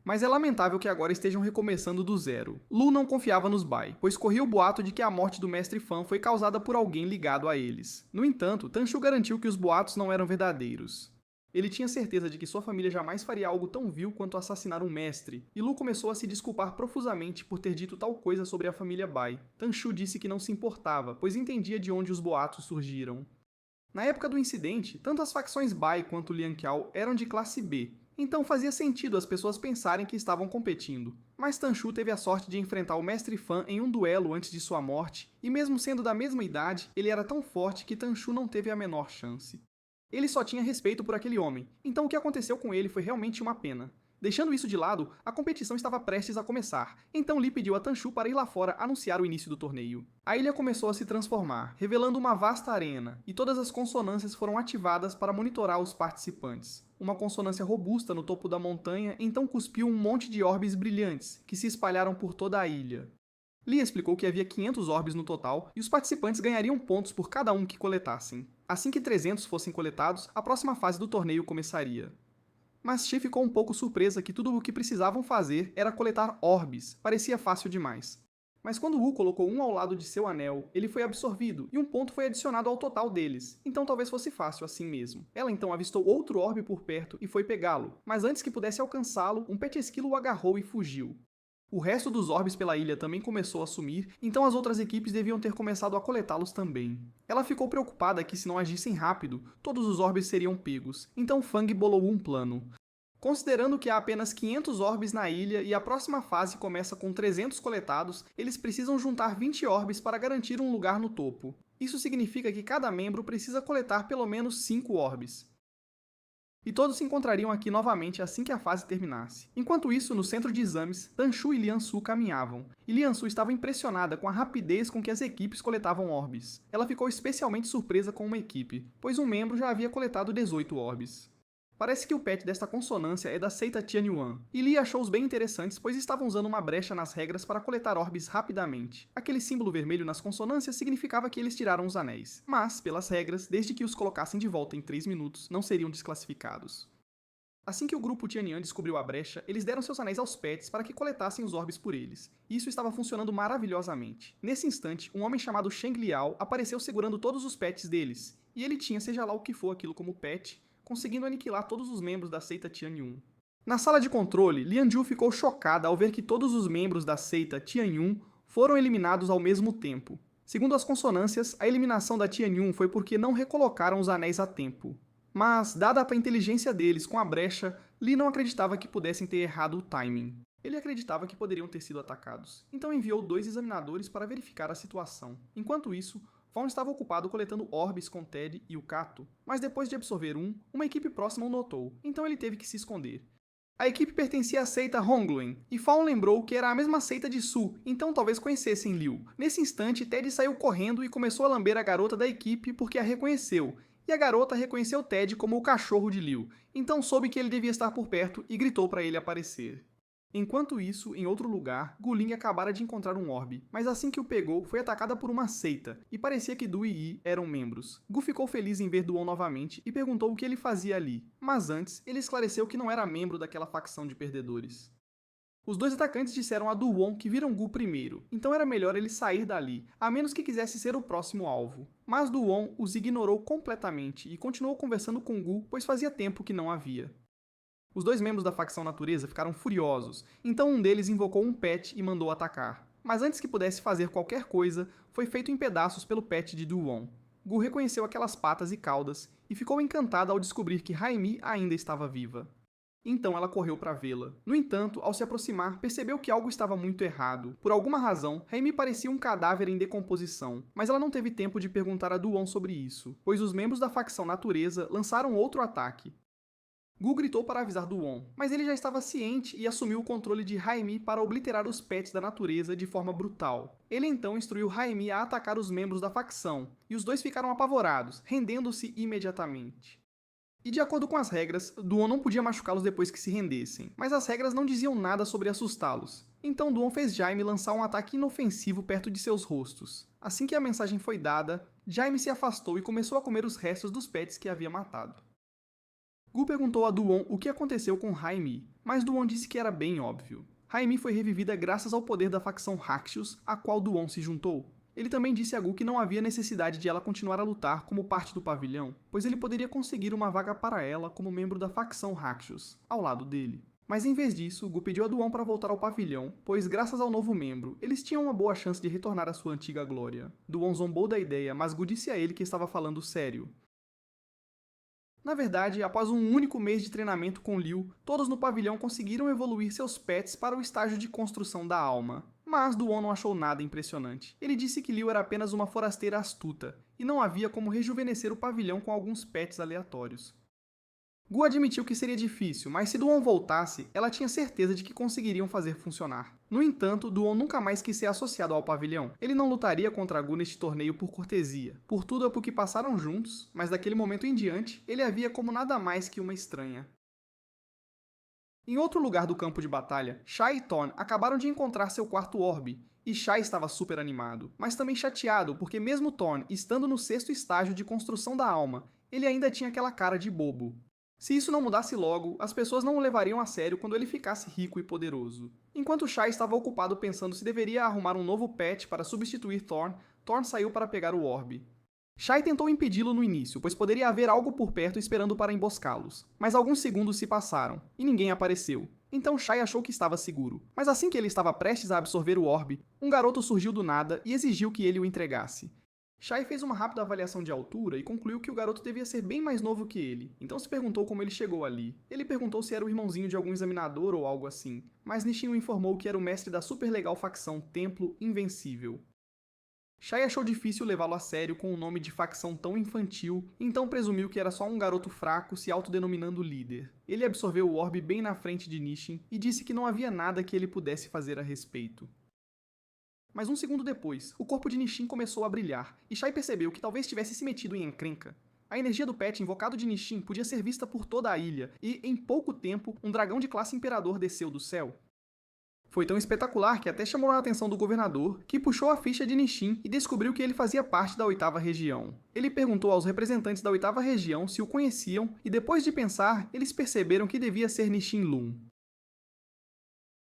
Mas é lamentável que agora estejam recomeçando do zero. Lu não confiava nos Bai, pois corria o boato de que a morte do Mestre Fan foi causada por alguém ligado a eles. No entanto, Tanshu garantiu que os boatos não eram verdadeiros. Ele tinha certeza de que sua família jamais faria algo tão vil quanto assassinar um mestre, e Lu começou a se desculpar profusamente por ter dito tal coisa sobre a família Bai. Tanshu disse que não se importava, pois entendia de onde os boatos surgiram. Na época do incidente, tanto as facções Bai quanto Lianqiao eram de classe B, então fazia sentido as pessoas pensarem que estavam competindo. Mas Tanshu teve a sorte de enfrentar o Mestre Fan em um duelo antes de sua morte, e mesmo sendo da mesma idade, ele era tão forte que Tanshu não teve a menor chance. Ele só tinha respeito por aquele homem, então o que aconteceu com ele foi realmente uma pena. Deixando isso de lado, a competição estava prestes a começar, então Lee pediu a Tanshu para ir lá fora anunciar o início do torneio. A ilha começou a se transformar, revelando uma vasta arena, e todas as consonâncias foram ativadas para monitorar os participantes. Uma consonância robusta no topo da montanha então cuspiu um monte de orbes brilhantes, que se espalharam por toda a ilha. Lee explicou que havia 500 orbes no total e os participantes ganhariam pontos por cada um que coletassem. Assim que 300 fossem coletados, a próxima fase do torneio começaria. Mas Chi ficou um pouco surpresa que tudo o que precisavam fazer era coletar orbes, parecia fácil demais. Mas quando Wu colocou um ao lado de seu anel, ele foi absorvido e um ponto foi adicionado ao total deles, então talvez fosse fácil assim mesmo. Ela então avistou outro orbe por perto e foi pegá-lo, mas antes que pudesse alcançá-lo, um pet esquilo o agarrou e fugiu. O resto dos orbes pela ilha também começou a sumir, então as outras equipes deviam ter começado a coletá-los também. Ela ficou preocupada que se não agissem rápido, todos os orbes seriam pegos, então Fang bolou um plano. Considerando que há apenas 500 orbes na ilha e a próxima fase começa com 300 coletados, eles precisam juntar 20 orbes para garantir um lugar no topo. Isso significa que cada membro precisa coletar pelo menos 5 orbes. E todos se encontrariam aqui novamente assim que a fase terminasse. Enquanto isso, no centro de exames, Tanshu e Lianzu caminhavam, e Lianzu estava impressionada com a rapidez com que as equipes coletavam orbes. Ela ficou especialmente surpresa com uma equipe, pois um membro já havia coletado 18 orbes. Parece que o pet desta consonância é da seita Tianyuan, e Li achou-os bem interessantes pois estavam usando uma brecha nas regras para coletar orbes rapidamente. Aquele símbolo vermelho nas consonâncias significava que eles tiraram os anéis, mas, pelas regras, desde que os colocassem de volta em 3 minutos, não seriam desclassificados. Assim que o grupo Tianyuan descobriu a brecha, eles deram seus anéis aos pets para que coletassem os orbes por eles. E isso estava funcionando maravilhosamente. Nesse instante, um homem chamado Sheng Liao apareceu segurando todos os pets deles, e ele tinha seja lá o que for aquilo como pet, conseguindo aniquilar todos os membros da seita Tianyun. Na sala de controle, Lianju ficou chocada ao ver que todos os membros da seita Tianyun foram eliminados ao mesmo tempo. Segundo as consonâncias, a eliminação da Tianyun foi porque não recolocaram os anéis a tempo. Mas, dada a inteligência deles com a brecha, Li não acreditava que pudessem ter errado o timing. Ele acreditava que poderiam ter sido atacados, então enviou 2 examinadores para verificar a situação. Enquanto isso, Fawn estava ocupado coletando orbes com Ted e o Kato, mas depois de absorver uma equipe próxima o notou, então ele teve que se esconder. A equipe pertencia à seita Hongluen, e Fawn lembrou que era a mesma seita de Su, então talvez conhecessem Liu. Nesse instante, Ted saiu correndo e começou a lamber a garota da equipe porque a reconheceu, e a garota reconheceu Ted como o cachorro de Liu, então soube que ele devia estar por perto e gritou para ele aparecer. Enquanto isso, em outro lugar, Guling acabara de encontrar um orbe, mas assim que o pegou, foi atacada por uma seita, e parecia que Du e Yi eram membros. Gu ficou feliz em ver Duon novamente e perguntou o que ele fazia ali, mas antes, ele esclareceu que não era membro daquela facção de perdedores. Os 2 atacantes disseram a Duon que viram Gu primeiro, então era melhor ele sair dali, a menos que quisesse ser o próximo alvo. Mas Duon os ignorou completamente e continuou conversando com Gu, pois fazia tempo que não havia. Os 2 membros da facção Natureza ficaram furiosos, então um deles invocou um pet e mandou atacar. Mas antes que pudesse fazer qualquer coisa, foi feito em pedaços pelo pet de Duon. Gu reconheceu aquelas patas e caudas, e ficou encantada ao descobrir que Raimi ainda estava viva. Então ela correu para vê-la. No entanto, ao se aproximar, percebeu que algo estava muito errado. Por alguma razão, Raimi parecia um cadáver em decomposição, mas ela não teve tempo de perguntar a Duon sobre isso, pois os membros da facção Natureza lançaram outro ataque. Gu gritou para avisar Duon, mas ele já estava ciente e assumiu o controle de Jaime para obliterar os pets da natureza de forma brutal. Ele então instruiu Jaime a atacar os membros da facção, e os dois ficaram apavorados, rendendo-se imediatamente. E de acordo com as regras, Duon não podia machucá-los depois que se rendessem, mas as regras não diziam nada sobre assustá-los. Então Duon fez Jaime lançar um ataque inofensivo perto de seus rostos. Assim que a mensagem foi dada, Jaime se afastou e começou a comer os restos dos pets que havia matado. Gu perguntou a Duon o que aconteceu com Jaime, mas Duon disse que era bem óbvio. Jaime foi revivida graças ao poder da facção Rakshus, a qual Duon se juntou. Ele também disse a Gu que não havia necessidade de ela continuar a lutar como parte do pavilhão, pois ele poderia conseguir uma vaga para ela como membro da facção Rakshus, ao lado dele. Mas em vez disso, Gu pediu a Duon para voltar ao pavilhão, pois graças ao novo membro, eles tinham uma boa chance de retornar à sua antiga glória. Duon zombou da ideia, mas Gu disse a ele que estava falando sério. Na verdade, após um único mês de treinamento com Liu, todos no pavilhão conseguiram evoluir seus pets para o estágio de construção da alma. Mas Duon não achou nada impressionante. Ele disse que Liu era apenas uma forasteira astuta, e não havia como rejuvenescer o pavilhão com alguns pets aleatórios. Gu admitiu que seria difícil, mas se Duon voltasse, ela tinha certeza de que conseguiriam fazer funcionar. No entanto, Duon nunca mais quis ser associado ao pavilhão. Ele não lutaria contra Gu neste torneio por cortesia, por tudo o que passaram juntos, mas daquele momento em diante, ele a via como nada mais que uma estranha. Em outro lugar do campo de batalha, Shai e Thorn acabaram de encontrar seu quarto orbe, e Shai estava super animado, mas também chateado porque mesmo Thorn estando no sexto estágio de construção da alma, ele ainda tinha aquela cara de bobo. Se isso não mudasse logo, as pessoas não o levariam a sério quando ele ficasse rico e poderoso. Enquanto Shai estava ocupado pensando se deveria arrumar um novo pet para substituir Thorn, Thorn saiu para pegar o orbe. Shai tentou impedi-lo no início, pois poderia haver algo por perto esperando para emboscá-los. Mas alguns segundos se passaram, e ninguém apareceu. Então Shai achou que estava seguro. Mas assim que ele estava prestes a absorver o orbe, um garoto surgiu do nada e exigiu que ele o entregasse. Shai fez uma rápida avaliação de altura e concluiu que o garoto devia ser bem mais novo que ele, então se perguntou como ele chegou ali. Ele perguntou se era o irmãozinho de algum examinador ou algo assim, mas Nisshin o informou que era o mestre da super legal facção Templo Invencível. Shai achou difícil levá-lo a sério com um nome de facção tão infantil, então presumiu que era só um garoto fraco se autodenominando líder. Ele absorveu o orbe bem na frente de Nisshin e disse que não havia nada que ele pudesse fazer a respeito. Mas um segundo depois, o corpo de Nisshin começou a brilhar, e Shai percebeu que talvez tivesse se metido em encrenca. A energia do pet invocado de Nisshin podia ser vista por toda a ilha, e, em pouco tempo, um dragão de classe Imperador desceu do céu. Foi tão espetacular que até chamou a atenção do governador, que puxou a ficha de Nisshin e descobriu que ele fazia parte da 8ª região. Ele perguntou aos representantes da 8ª região se o conheciam, e depois de pensar, eles perceberam que devia ser Nisshin Lun.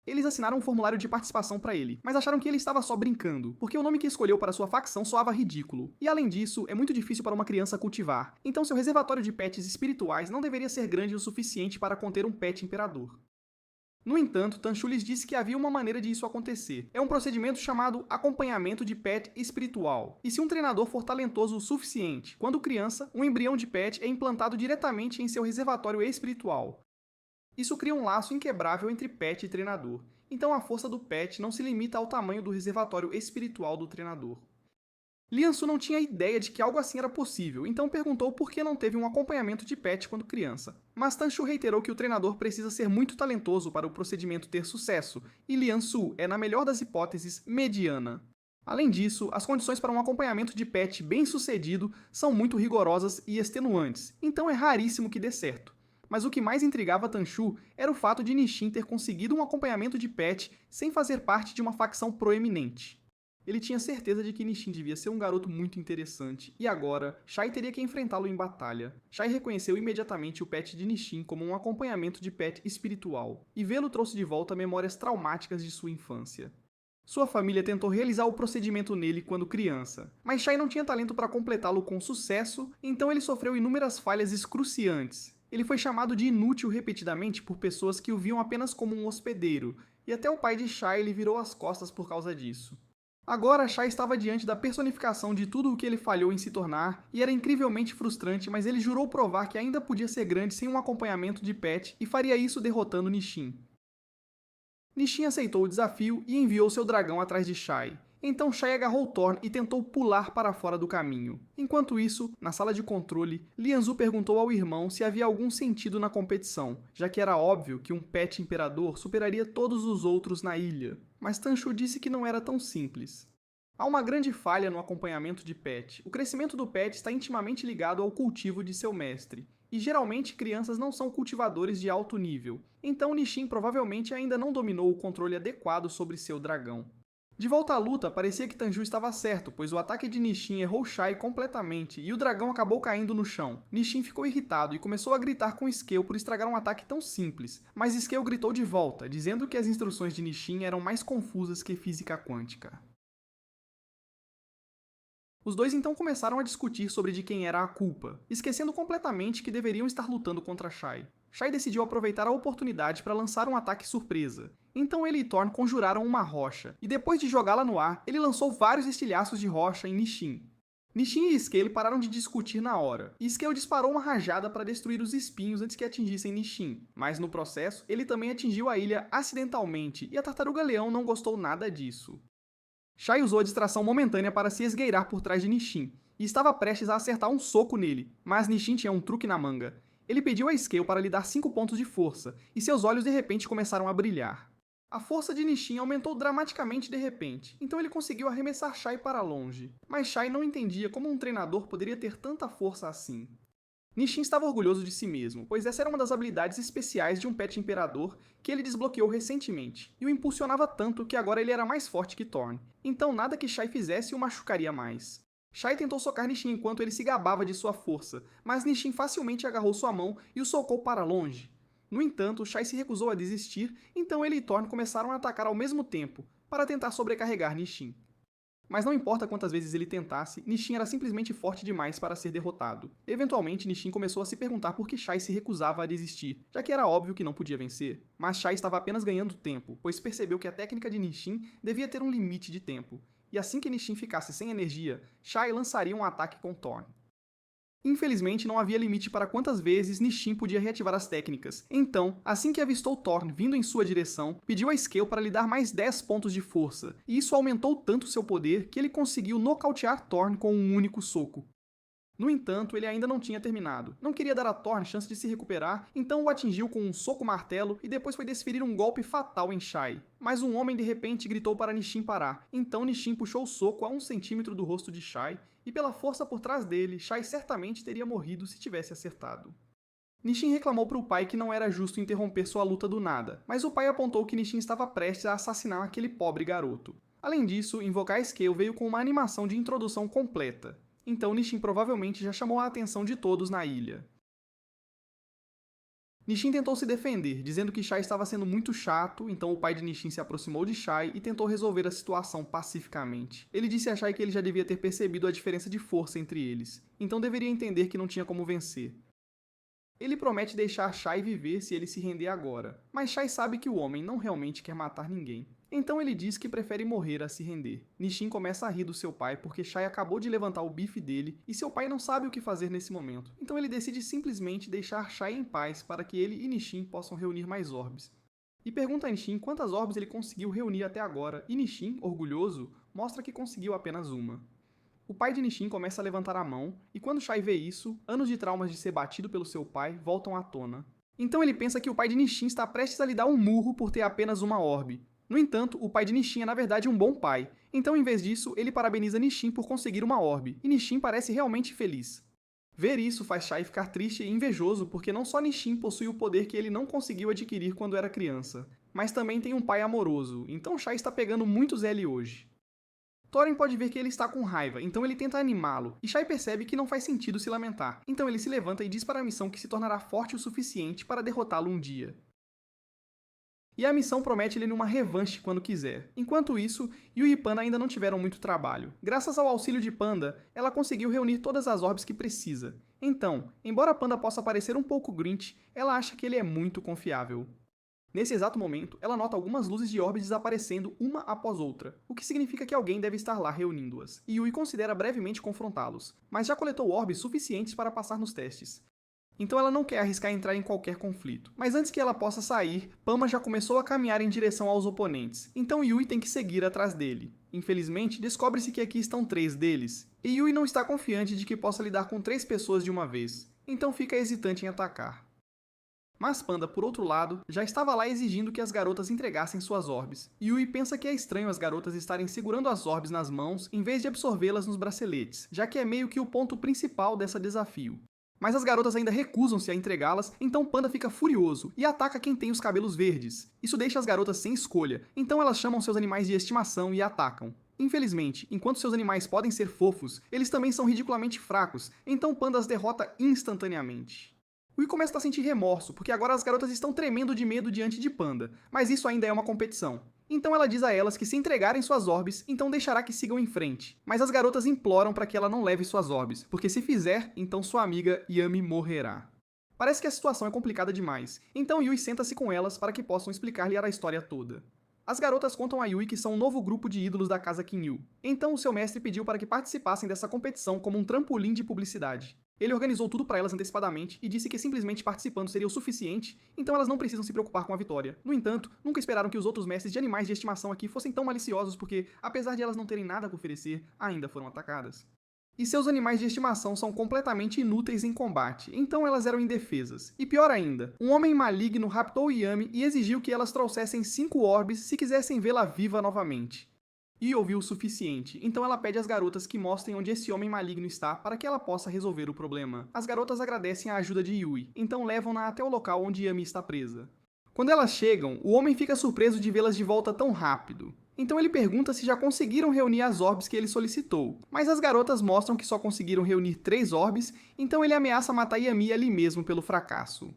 Eles assinaram um formulário de participação para ele, mas acharam que ele estava só brincando, porque o nome que escolheu para sua facção soava ridículo. E além disso, é muito difícil para uma criança cultivar, então seu reservatório de pets espirituais não deveria ser grande o suficiente para conter um pet imperador. No entanto, Tanshu lhes disse que havia uma maneira de isso acontecer. É um procedimento chamado acompanhamento de pet espiritual. E se um treinador for talentoso o suficiente, quando criança, um embrião de pet é implantado diretamente em seu reservatório espiritual. Isso cria um laço inquebrável entre pet e treinador, então a força do pet não se limita ao tamanho do reservatório espiritual do treinador. Liansu não tinha ideia de que algo assim era possível, então perguntou por que não teve um acompanhamento de pet quando criança. Mas Tanshu reiterou que o treinador precisa ser muito talentoso para o procedimento ter sucesso, e Liansu é, na melhor das hipóteses, mediana. Além disso, as condições para um acompanhamento de pet bem-sucedido são muito rigorosas e extenuantes, então é raríssimo que dê certo. Mas o que mais intrigava Tanshu era o fato de Nisshin ter conseguido um acompanhamento de pet sem fazer parte de uma facção proeminente. Ele tinha certeza de que Nisshin devia ser um garoto muito interessante, e agora, Shai teria que enfrentá-lo em batalha. Shai reconheceu imediatamente o pet de Nisshin como um acompanhamento de pet espiritual, e vê-lo trouxe de volta memórias traumáticas de sua infância. Sua família tentou realizar o procedimento nele quando criança, mas Shai não tinha talento para completá-lo com sucesso, então ele sofreu inúmeras falhas excruciantes. Ele foi chamado de inútil repetidamente por pessoas que o viam apenas como um hospedeiro, e até o pai de Shai lhe virou as costas por causa disso. Agora, Shai estava diante da personificação de tudo o que ele falhou em se tornar, e era incrivelmente frustrante, mas ele jurou provar que ainda podia ser grande sem um acompanhamento de pet, e faria isso derrotando Nisshin. Nisshin aceitou o desafio e enviou seu dragão atrás de Shai. Então Shai agarrou Thorn e tentou pular para fora do caminho. Enquanto isso, na sala de controle, Lianzu perguntou ao irmão se havia algum sentido na competição, já que era óbvio que um pet imperador superaria todos os outros na ilha. Mas Tanshu disse que não era tão simples. Há uma grande falha no acompanhamento de pet. O crescimento do pet está intimamente ligado ao cultivo de seu mestre. E geralmente crianças não são cultivadores de alto nível. Então Nisshin provavelmente ainda não dominou o controle adequado sobre seu dragão. De volta à luta, parecia que Tanjiro estava certo, pois o ataque de Nisshin errou Shai completamente e o dragão acabou caindo no chão. Nisshin ficou irritado e começou a gritar com Scale por estragar um ataque tão simples, mas Scale gritou de volta, dizendo que as instruções de Nisshin eram mais confusas que física quântica. Os dois então começaram a discutir sobre de quem era a culpa, esquecendo completamente que deveriam estar lutando contra Shai. Shai decidiu aproveitar a oportunidade para lançar um ataque surpresa. Então ele e Thorn conjuraram uma rocha, e depois de jogá-la no ar, ele lançou vários estilhaços de rocha em Nisshin. Nisshin e Scale pararam de discutir na hora, e Scale disparou uma rajada para destruir os espinhos antes que atingissem Nisshin, mas no processo, ele também atingiu a ilha acidentalmente, e a Tartaruga-Leão não gostou nada disso. Shai usou a distração momentânea para se esgueirar por trás de Nisshin, e estava prestes a acertar um soco nele, mas Nisshin tinha um truque na manga. Ele pediu a Scale para lhe dar 5 pontos de força, e seus olhos de repente começaram a brilhar. A força de Nisshin aumentou dramaticamente de repente, então ele conseguiu arremessar Shai para longe. Mas Shai não entendia como um treinador poderia ter tanta força assim. Nisshin estava orgulhoso de si mesmo, pois essa era uma das habilidades especiais de um pet imperador que ele desbloqueou recentemente, e o impulsionava tanto que agora ele era mais forte que Thorn, então nada que Shai fizesse o machucaria mais. Shai tentou socar Nisshin enquanto ele se gabava de sua força, mas Nisshin facilmente agarrou sua mão e o socou para longe. No entanto, Shai se recusou a desistir, então ele e Thorn começaram a atacar ao mesmo tempo, para tentar sobrecarregar Nisshin. Mas não importa quantas vezes ele tentasse, Nisshin era simplesmente forte demais para ser derrotado. Eventualmente, Nisshin começou a se perguntar por que Shai se recusava a desistir, já que era óbvio que não podia vencer. Mas Shai estava apenas ganhando tempo, pois percebeu que a técnica de Nisshin devia ter um limite de tempo. E assim que Nisshin ficasse sem energia, Shai lançaria um ataque com Thorn. Infelizmente, não havia limite para quantas vezes Nisshin podia reativar as técnicas. Então, assim que avistou Thorn vindo em sua direção, pediu a Scale para lhe dar mais 10 pontos de força, e isso aumentou tanto seu poder que ele conseguiu nocautear Thorn com um único soco. No entanto, ele ainda não tinha terminado. Não queria dar a Thorn chance de se recuperar, então o atingiu com um soco-martelo e depois foi desferir um golpe fatal em Shai. Mas um homem de repente gritou para Nisshin parar, então Nisshin puxou o soco a 1 centímetro do rosto de Shai, e pela força por trás dele, Shai certamente teria morrido se tivesse acertado. Nisshin reclamou para o pai que não era justo interromper sua luta do nada, mas o pai apontou que Nisshin estava prestes a assassinar aquele pobre garoto. Além disso, invocar Scale veio com uma animação de introdução completa. Então Nisshin provavelmente já chamou a atenção de todos na ilha. Nisshin tentou se defender, dizendo que Shai estava sendo muito chato, então o pai de Nisshin se aproximou de Shai e tentou resolver a situação pacificamente. Ele disse a Shai que ele já devia ter percebido a diferença de força entre eles, então deveria entender que não tinha como vencer. Ele promete deixar Shai viver se ele se render agora, mas Shai sabe que o homem não realmente quer matar ninguém. Então ele diz que prefere morrer a se render. Nisshin começa a rir do seu pai porque Shai acabou de levantar o bife dele e seu pai não sabe o que fazer nesse momento. Então ele decide simplesmente deixar Shai em paz para que ele e Nisshin possam reunir mais orbes. E pergunta a Nisshin quantas orbes ele conseguiu reunir até agora, e Nisshin, orgulhoso, mostra que conseguiu apenas uma. O pai de Nisshin começa a levantar a mão, e quando Shai vê isso, anos de traumas de ser batido pelo seu pai voltam à tona. Então ele pensa que o pai de Nisshin está prestes a lhe dar um murro por ter apenas uma orbe. No entanto, o pai de Nisshin é na verdade um bom pai, então em vez disso, ele parabeniza Nisshin por conseguir uma orbe, e Nisshin parece realmente feliz. Ver isso faz Shai ficar triste e invejoso porque não só Nisshin possui o poder que ele não conseguiu adquirir quando era criança, mas também tem um pai amoroso, então Shai está pegando muito L hoje. Thorin pode ver que ele está com raiva, então ele tenta animá-lo, e Shai percebe que não faz sentido se lamentar, então ele se levanta e diz para a missão que se tornará forte o suficiente para derrotá-lo um dia. E a missão promete-lhe uma revanche quando quiser. Enquanto isso, Yui e Panda ainda não tiveram muito trabalho. Graças ao auxílio de Panda, ela conseguiu reunir todas as orbes que precisa. Então, embora Panda possa parecer um pouco Grinch, ela acha que ele é muito confiável. Nesse exato momento, ela nota algumas luzes de orbes desaparecendo uma após outra, o que significa que alguém deve estar lá reunindo-as, e Yui considera brevemente confrontá-los, mas já coletou orbes suficientes para passar nos testes. Então ela não quer arriscar entrar em qualquer conflito. Mas antes que ela possa sair, Pama já começou a caminhar em direção aos oponentes, então Yui tem que seguir atrás dele. Infelizmente, descobre-se que aqui estão 3 deles, e Yui não está confiante de que possa lidar com 3 pessoas de uma vez, então fica hesitante em atacar. Mas Panda, por outro lado, já estava lá exigindo que as garotas entregassem suas orbes. Yui pensa que é estranho as garotas estarem segurando as orbes nas mãos em vez de absorvê-las nos braceletes, já que é meio que o ponto principal desse desafio. Mas as garotas ainda recusam-se a entregá-las, então Panda fica furioso e ataca quem tem os cabelos verdes. Isso deixa as garotas sem escolha, então elas chamam seus animais de estimação e atacam. Infelizmente, enquanto seus animais podem ser fofos, eles também são ridiculamente fracos, então Panda as derrota instantaneamente. Yui começa a sentir remorso, porque agora as garotas estão tremendo de medo diante de Panda, mas isso ainda é uma competição. Então ela diz a elas que se entregarem suas orbes, então deixará que sigam em frente. Mas as garotas imploram para que ela não leve suas orbes, porque se fizer, então sua amiga Yami morrerá. Parece que a situação é complicada demais, então Yui senta-se com elas para que possam explicar-lhe a história toda. As garotas contam a Yui que são um novo grupo de ídolos da casa Kinyu, então o seu mestre pediu para que participassem dessa competição como um trampolim de publicidade. Ele organizou tudo para elas antecipadamente e disse que simplesmente participando seria o suficiente, então elas não precisam se preocupar com a vitória. No entanto, nunca esperaram que os outros mestres de animais de estimação aqui fossem tão maliciosos porque, apesar de elas não terem nada a oferecer, ainda foram atacadas. E seus animais de estimação são completamente inúteis em combate, então elas eram indefesas. E pior ainda, um homem maligno raptou Yami e exigiu que elas trouxessem 5 orbes se quisessem vê-la viva novamente. E ouviu o suficiente, então ela pede às garotas que mostrem onde esse homem maligno está para que ela possa resolver o problema. As garotas agradecem a ajuda de Yui, então levam-na até o local onde Yami está presa. Quando elas chegam, o homem fica surpreso de vê-las de volta tão rápido. Então ele pergunta se já conseguiram reunir as orbes que ele solicitou, mas as garotas mostram que só conseguiram reunir 3 orbes, então ele ameaça matar Yami ali mesmo pelo fracasso.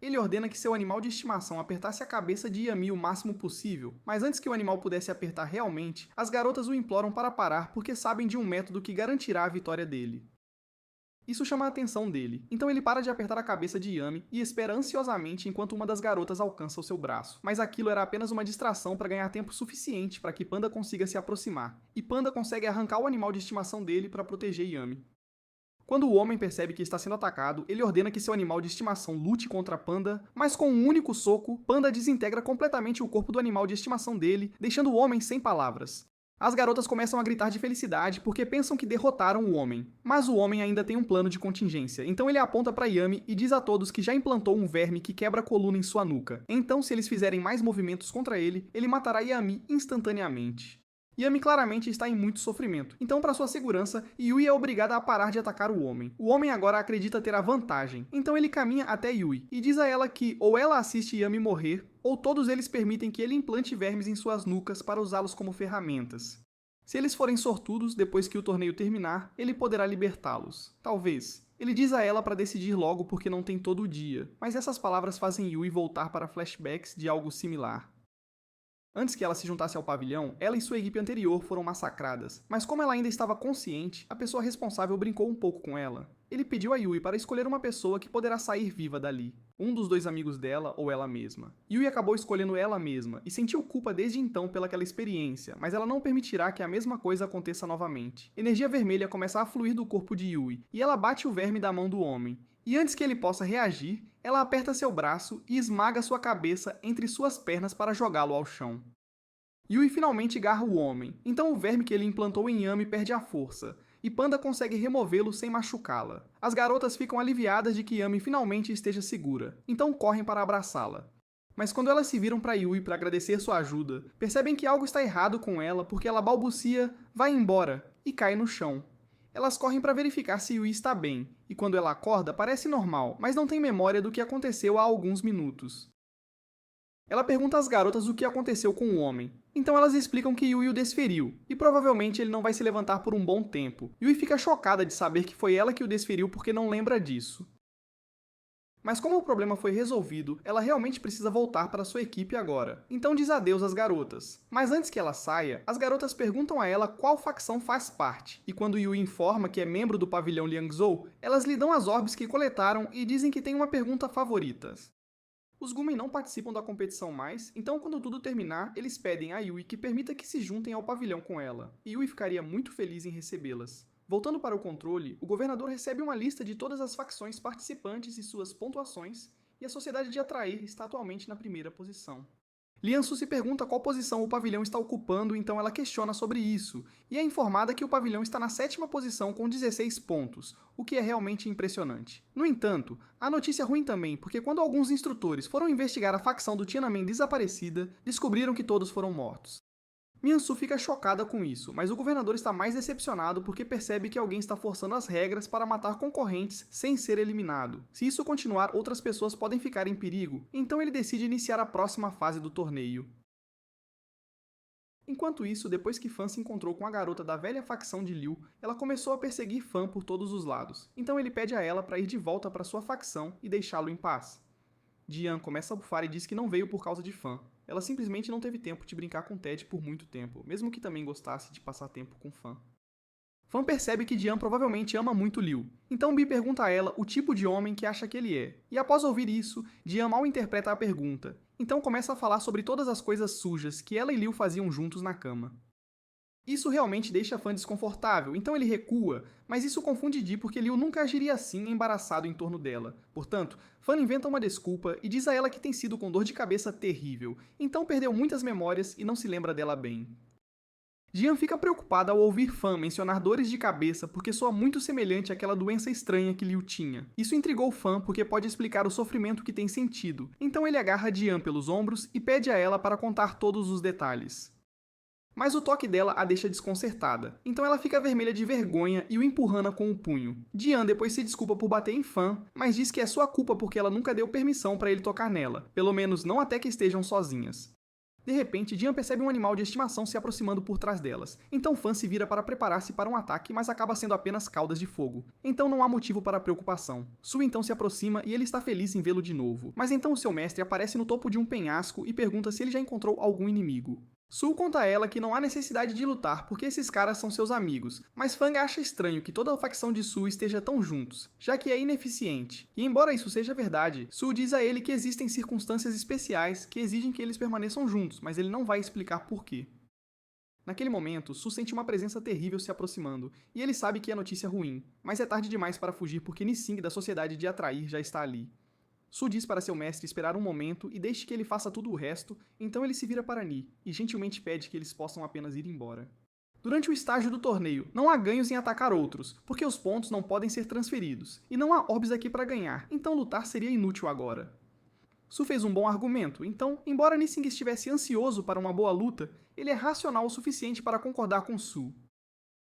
Ele ordena que seu animal de estimação apertasse a cabeça de Yami o máximo possível, mas antes que o animal pudesse apertar realmente, as garotas o imploram para parar porque sabem de um método que garantirá a vitória dele. Isso chama a atenção dele, então ele para de apertar a cabeça de Yami e espera ansiosamente enquanto uma das garotas alcança o seu braço. Mas aquilo era apenas uma distração para ganhar tempo suficiente para que Panda consiga se aproximar, e Panda consegue arrancar o animal de estimação dele para proteger Yami. Quando o homem percebe que está sendo atacado, ele ordena que seu animal de estimação lute contra Panda, mas com um único soco, Panda desintegra completamente o corpo do animal de estimação dele, deixando o homem sem palavras. As garotas começam a gritar de felicidade porque pensam que derrotaram o homem. Mas o homem ainda tem um plano de contingência, então ele aponta para Yami e diz a todos que já implantou um verme que quebra a coluna em sua nuca. Então, se eles fizerem mais movimentos contra ele, ele matará Yami instantaneamente. Yami claramente está em muito sofrimento, então para sua segurança, Yui é obrigada a parar de atacar o homem. O homem agora acredita ter a vantagem, então ele caminha até Yui e diz a ela que ou ela assiste Yami morrer, ou todos eles permitem que ele implante vermes em suas nucas para usá-los como ferramentas. Se eles forem sortudos, depois que o torneio terminar, ele poderá libertá-los. Talvez. Ele diz a ela para decidir logo porque não tem todo o dia, mas essas palavras fazem Yui voltar para flashbacks de algo similar. Antes que ela se juntasse ao pavilhão, ela e sua equipe anterior foram massacradas, mas como ela ainda estava consciente, a pessoa responsável brincou um pouco com ela. Ele pediu a Yui para escolher uma pessoa que poderá sair viva dali, um dos 2 amigos dela ou ela mesma. Yui acabou escolhendo ela mesma e sentiu culpa desde então pelaquela experiência, mas ela não permitirá que a mesma coisa aconteça novamente. Energia vermelha começa a fluir do corpo de Yui, e ela bate o verme da mão do homem. E antes que ele possa reagir, ela aperta seu braço e esmaga sua cabeça entre suas pernas para jogá-lo ao chão. Yui finalmente garra o homem, então o verme que ele implantou em Yami perde a força, e Panda consegue removê-lo sem machucá-la. As garotas ficam aliviadas de que Yami finalmente esteja segura, então correm para abraçá-la. Mas quando elas se viram para Yui para agradecer sua ajuda, percebem que algo está errado com ela porque ela balbucia "vai embora" e cai no chão. Elas correm para verificar se Yui está bem, e quando ela acorda parece normal, mas não tem memória do que aconteceu há alguns minutos. Ela pergunta às garotas o que aconteceu com o homem, então elas explicam que Yui o desferiu, e provavelmente ele não vai se levantar por um bom tempo. Yui fica chocada de saber que foi ela que o desferiu porque não lembra disso. Mas como o problema foi resolvido, ela realmente precisa voltar para sua equipe agora. Então diz adeus às garotas. Mas antes que ela saia, as garotas perguntam a ela qual facção faz parte. E quando Yui informa que é membro do pavilhão Liangzhou, elas lhe dão as orbes que coletaram e dizem que tem uma pergunta favorita. Os Gumen não participam da competição mais, então quando tudo terminar, eles pedem a Yui que permita que se juntem ao pavilhão com ela. E Yui ficaria muito feliz em recebê-las. Voltando para o controle, o governador recebe uma lista de todas as facções participantes e suas pontuações, e a Sociedade de Atrair está atualmente na primeira posição. Liansu se pergunta qual posição o pavilhão está ocupando, então ela questiona sobre isso, e é informada que o pavilhão está na 7ª posição com 16 pontos, o que é realmente impressionante. No entanto, há notícia ruim também, porque quando alguns instrutores foram investigar a facção do Tiananmen desaparecida, descobriram que todos foram mortos. Liansu fica chocada com isso, mas o governador está mais decepcionado porque percebe que alguém está forçando as regras para matar concorrentes sem ser eliminado. Se isso continuar, outras pessoas podem ficar em perigo, então ele decide iniciar a próxima fase do torneio. Enquanto isso, depois que Fan se encontrou com a garota da velha facção de Liu, ela começou a perseguir Fan por todos os lados, então ele pede a ela para ir de volta para sua facção e deixá-lo em paz. Jian começa a bufar e diz que não veio por causa de Fan. Ela simplesmente não teve tempo de brincar com Ted por muito tempo, mesmo que também gostasse de passar tempo com Fan. Fan percebe que Jian provavelmente ama muito Liu, então Bi pergunta a ela o tipo de homem que acha que ele é. E após ouvir isso, Jian mal interpreta a pergunta, então começa a falar sobre todas as coisas sujas que ela e Liu faziam juntos na cama. Isso realmente deixa Fan desconfortável, então ele recua, mas isso confunde Di porque Liu nunca agiria assim embaraçado em torno dela. Portanto, Fan inventa uma desculpa e diz a ela que tem sido com dor de cabeça terrível, então perdeu muitas memórias e não se lembra dela bem. Jian fica preocupada ao ouvir Fan mencionar dores de cabeça porque soa muito semelhante àquela doença estranha que Liu tinha. Isso intrigou Fan porque pode explicar o sofrimento que tem sentido, então ele agarra Jian pelos ombros e pede a ela para contar todos os detalhes. Mas o toque dela a deixa desconcertada, então ela fica vermelha de vergonha e o empurrana com o punho. Jian depois se desculpa por bater em Fan, mas diz que é sua culpa porque ela nunca deu permissão para ele tocar nela, pelo menos não até que estejam sozinhas. De repente, Jian percebe um animal de estimação se aproximando por trás delas, então Fan se vira para preparar-se para um ataque, mas acaba sendo apenas caudas de fogo. Então não há motivo para preocupação. Su então se aproxima e ele está feliz em vê-lo de novo, mas então o seu mestre aparece no topo de um penhasco e pergunta se ele já encontrou algum inimigo. Su conta a ela que não há necessidade de lutar porque esses caras são seus amigos, mas Fang acha estranho que toda a facção de Su esteja tão juntos, já que é ineficiente. E embora isso seja verdade, Su diz a ele que existem circunstâncias especiais que exigem que eles permaneçam juntos, mas ele não vai explicar por quê. Naquele momento, Su sente uma presença terrível se aproximando, e ele sabe que é notícia ruim, mas é tarde demais para fugir porque Nising da Sociedade de Atrair já está ali. Su diz para seu mestre esperar um momento e deixe que ele faça tudo o resto, então ele se vira para Ni, e gentilmente pede que eles possam apenas ir embora. Durante o estágio do torneio, não há ganhos em atacar outros, porque os pontos não podem ser transferidos, e não há orbs aqui para ganhar, então lutar seria inútil agora. Su fez um bom argumento, então, embora Nising estivesse ansioso para uma boa luta, ele é racional o suficiente para concordar com Su.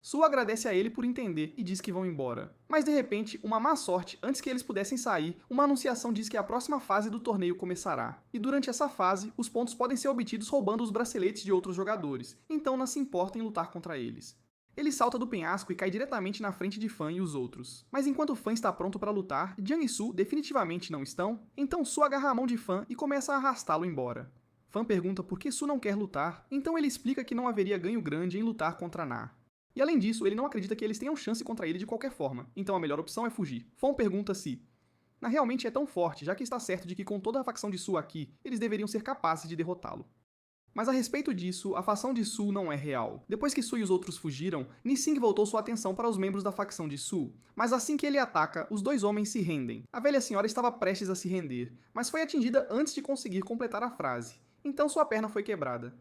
Su agradece a ele por entender e diz que vão embora. Mas de repente, uma má sorte, antes que eles pudessem sair, uma anunciação diz que a próxima fase do torneio começará. E durante essa fase, os pontos podem ser obtidos roubando os braceletes de outros jogadores, então não se importa em lutar contra eles. Ele salta do penhasco e cai diretamente na frente de Fan e os outros. Mas enquanto Fan está pronto para lutar, Jian e Su definitivamente não estão, então Su agarra a mão de Fan e começa a arrastá-lo embora. Fan pergunta por que Su não quer lutar, então ele explica que não haveria ganho grande em lutar contra Na. E além disso, ele não acredita que eles tenham chance contra ele de qualquer forma, então a melhor opção é fugir. Fon pergunta se Na realmente é tão forte, já que está certo de que com toda a facção de Su aqui, eles deveriam ser capazes de derrotá-lo. Mas a respeito disso, a facção de Su não é real. Depois que Su e os outros fugiram, Nising voltou sua atenção para os membros da facção de Su. Mas assim que ele ataca, os dois homens se rendem. A velha senhora estava prestes a se render, mas foi atingida antes de conseguir completar a frase. Então sua perna foi quebrada.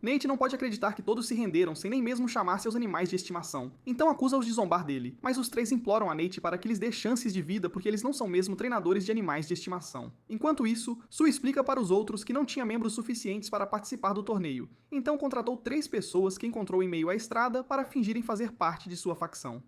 Nate não pode acreditar que todos se renderam sem nem mesmo chamar seus animais de estimação, então acusa-os de zombar dele, mas os três imploram a Nate para que lhes dê chances de vida porque eles não são mesmo treinadores de animais de estimação. Enquanto isso, Su explica para os outros que não tinha membros suficientes para participar do torneio, então contratou 3 pessoas que encontrou em meio à estrada para fingirem fazer parte de sua facção.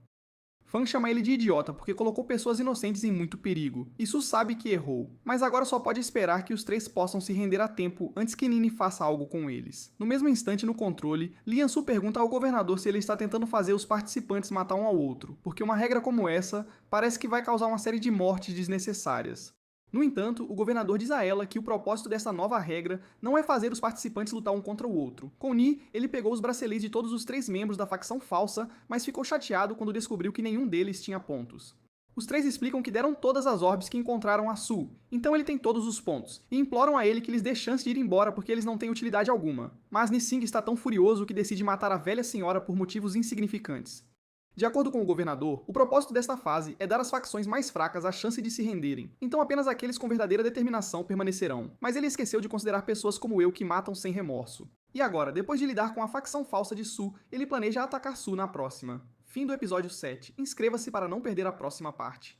Fan chama ele de idiota porque colocou pessoas inocentes em muito perigo, e Su sabe que errou, mas agora só pode esperar que os 3 possam se render a tempo antes que Nini faça algo com eles. No mesmo instante no controle, Liansu pergunta ao governador se ele está tentando fazer os participantes matar um ao outro, porque uma regra como essa parece que vai causar uma série de mortes desnecessárias. No entanto, o governador diz a ela que o propósito dessa nova regra não é fazer os participantes lutar um contra o outro. Com Ni, ele pegou os braceletes de todos os 3 membros da facção falsa, mas ficou chateado quando descobriu que nenhum deles tinha pontos. Os 3 explicam que deram todas as orbes que encontraram a Su, então ele tem todos os pontos, e imploram a ele que lhes dê chance de ir embora porque eles não têm utilidade alguma. Mas Nising está tão furioso que decide matar a velha senhora por motivos insignificantes. De acordo com o governador, o propósito desta fase é dar às facções mais fracas a chance de se renderem, então apenas aqueles com verdadeira determinação permanecerão. Mas ele esqueceu de considerar pessoas como eu que matam sem remorso. E agora, depois de lidar com a facção falsa de Su, ele planeja atacar Su na próxima. Fim do episódio 7. Inscreva-se para não perder a próxima parte.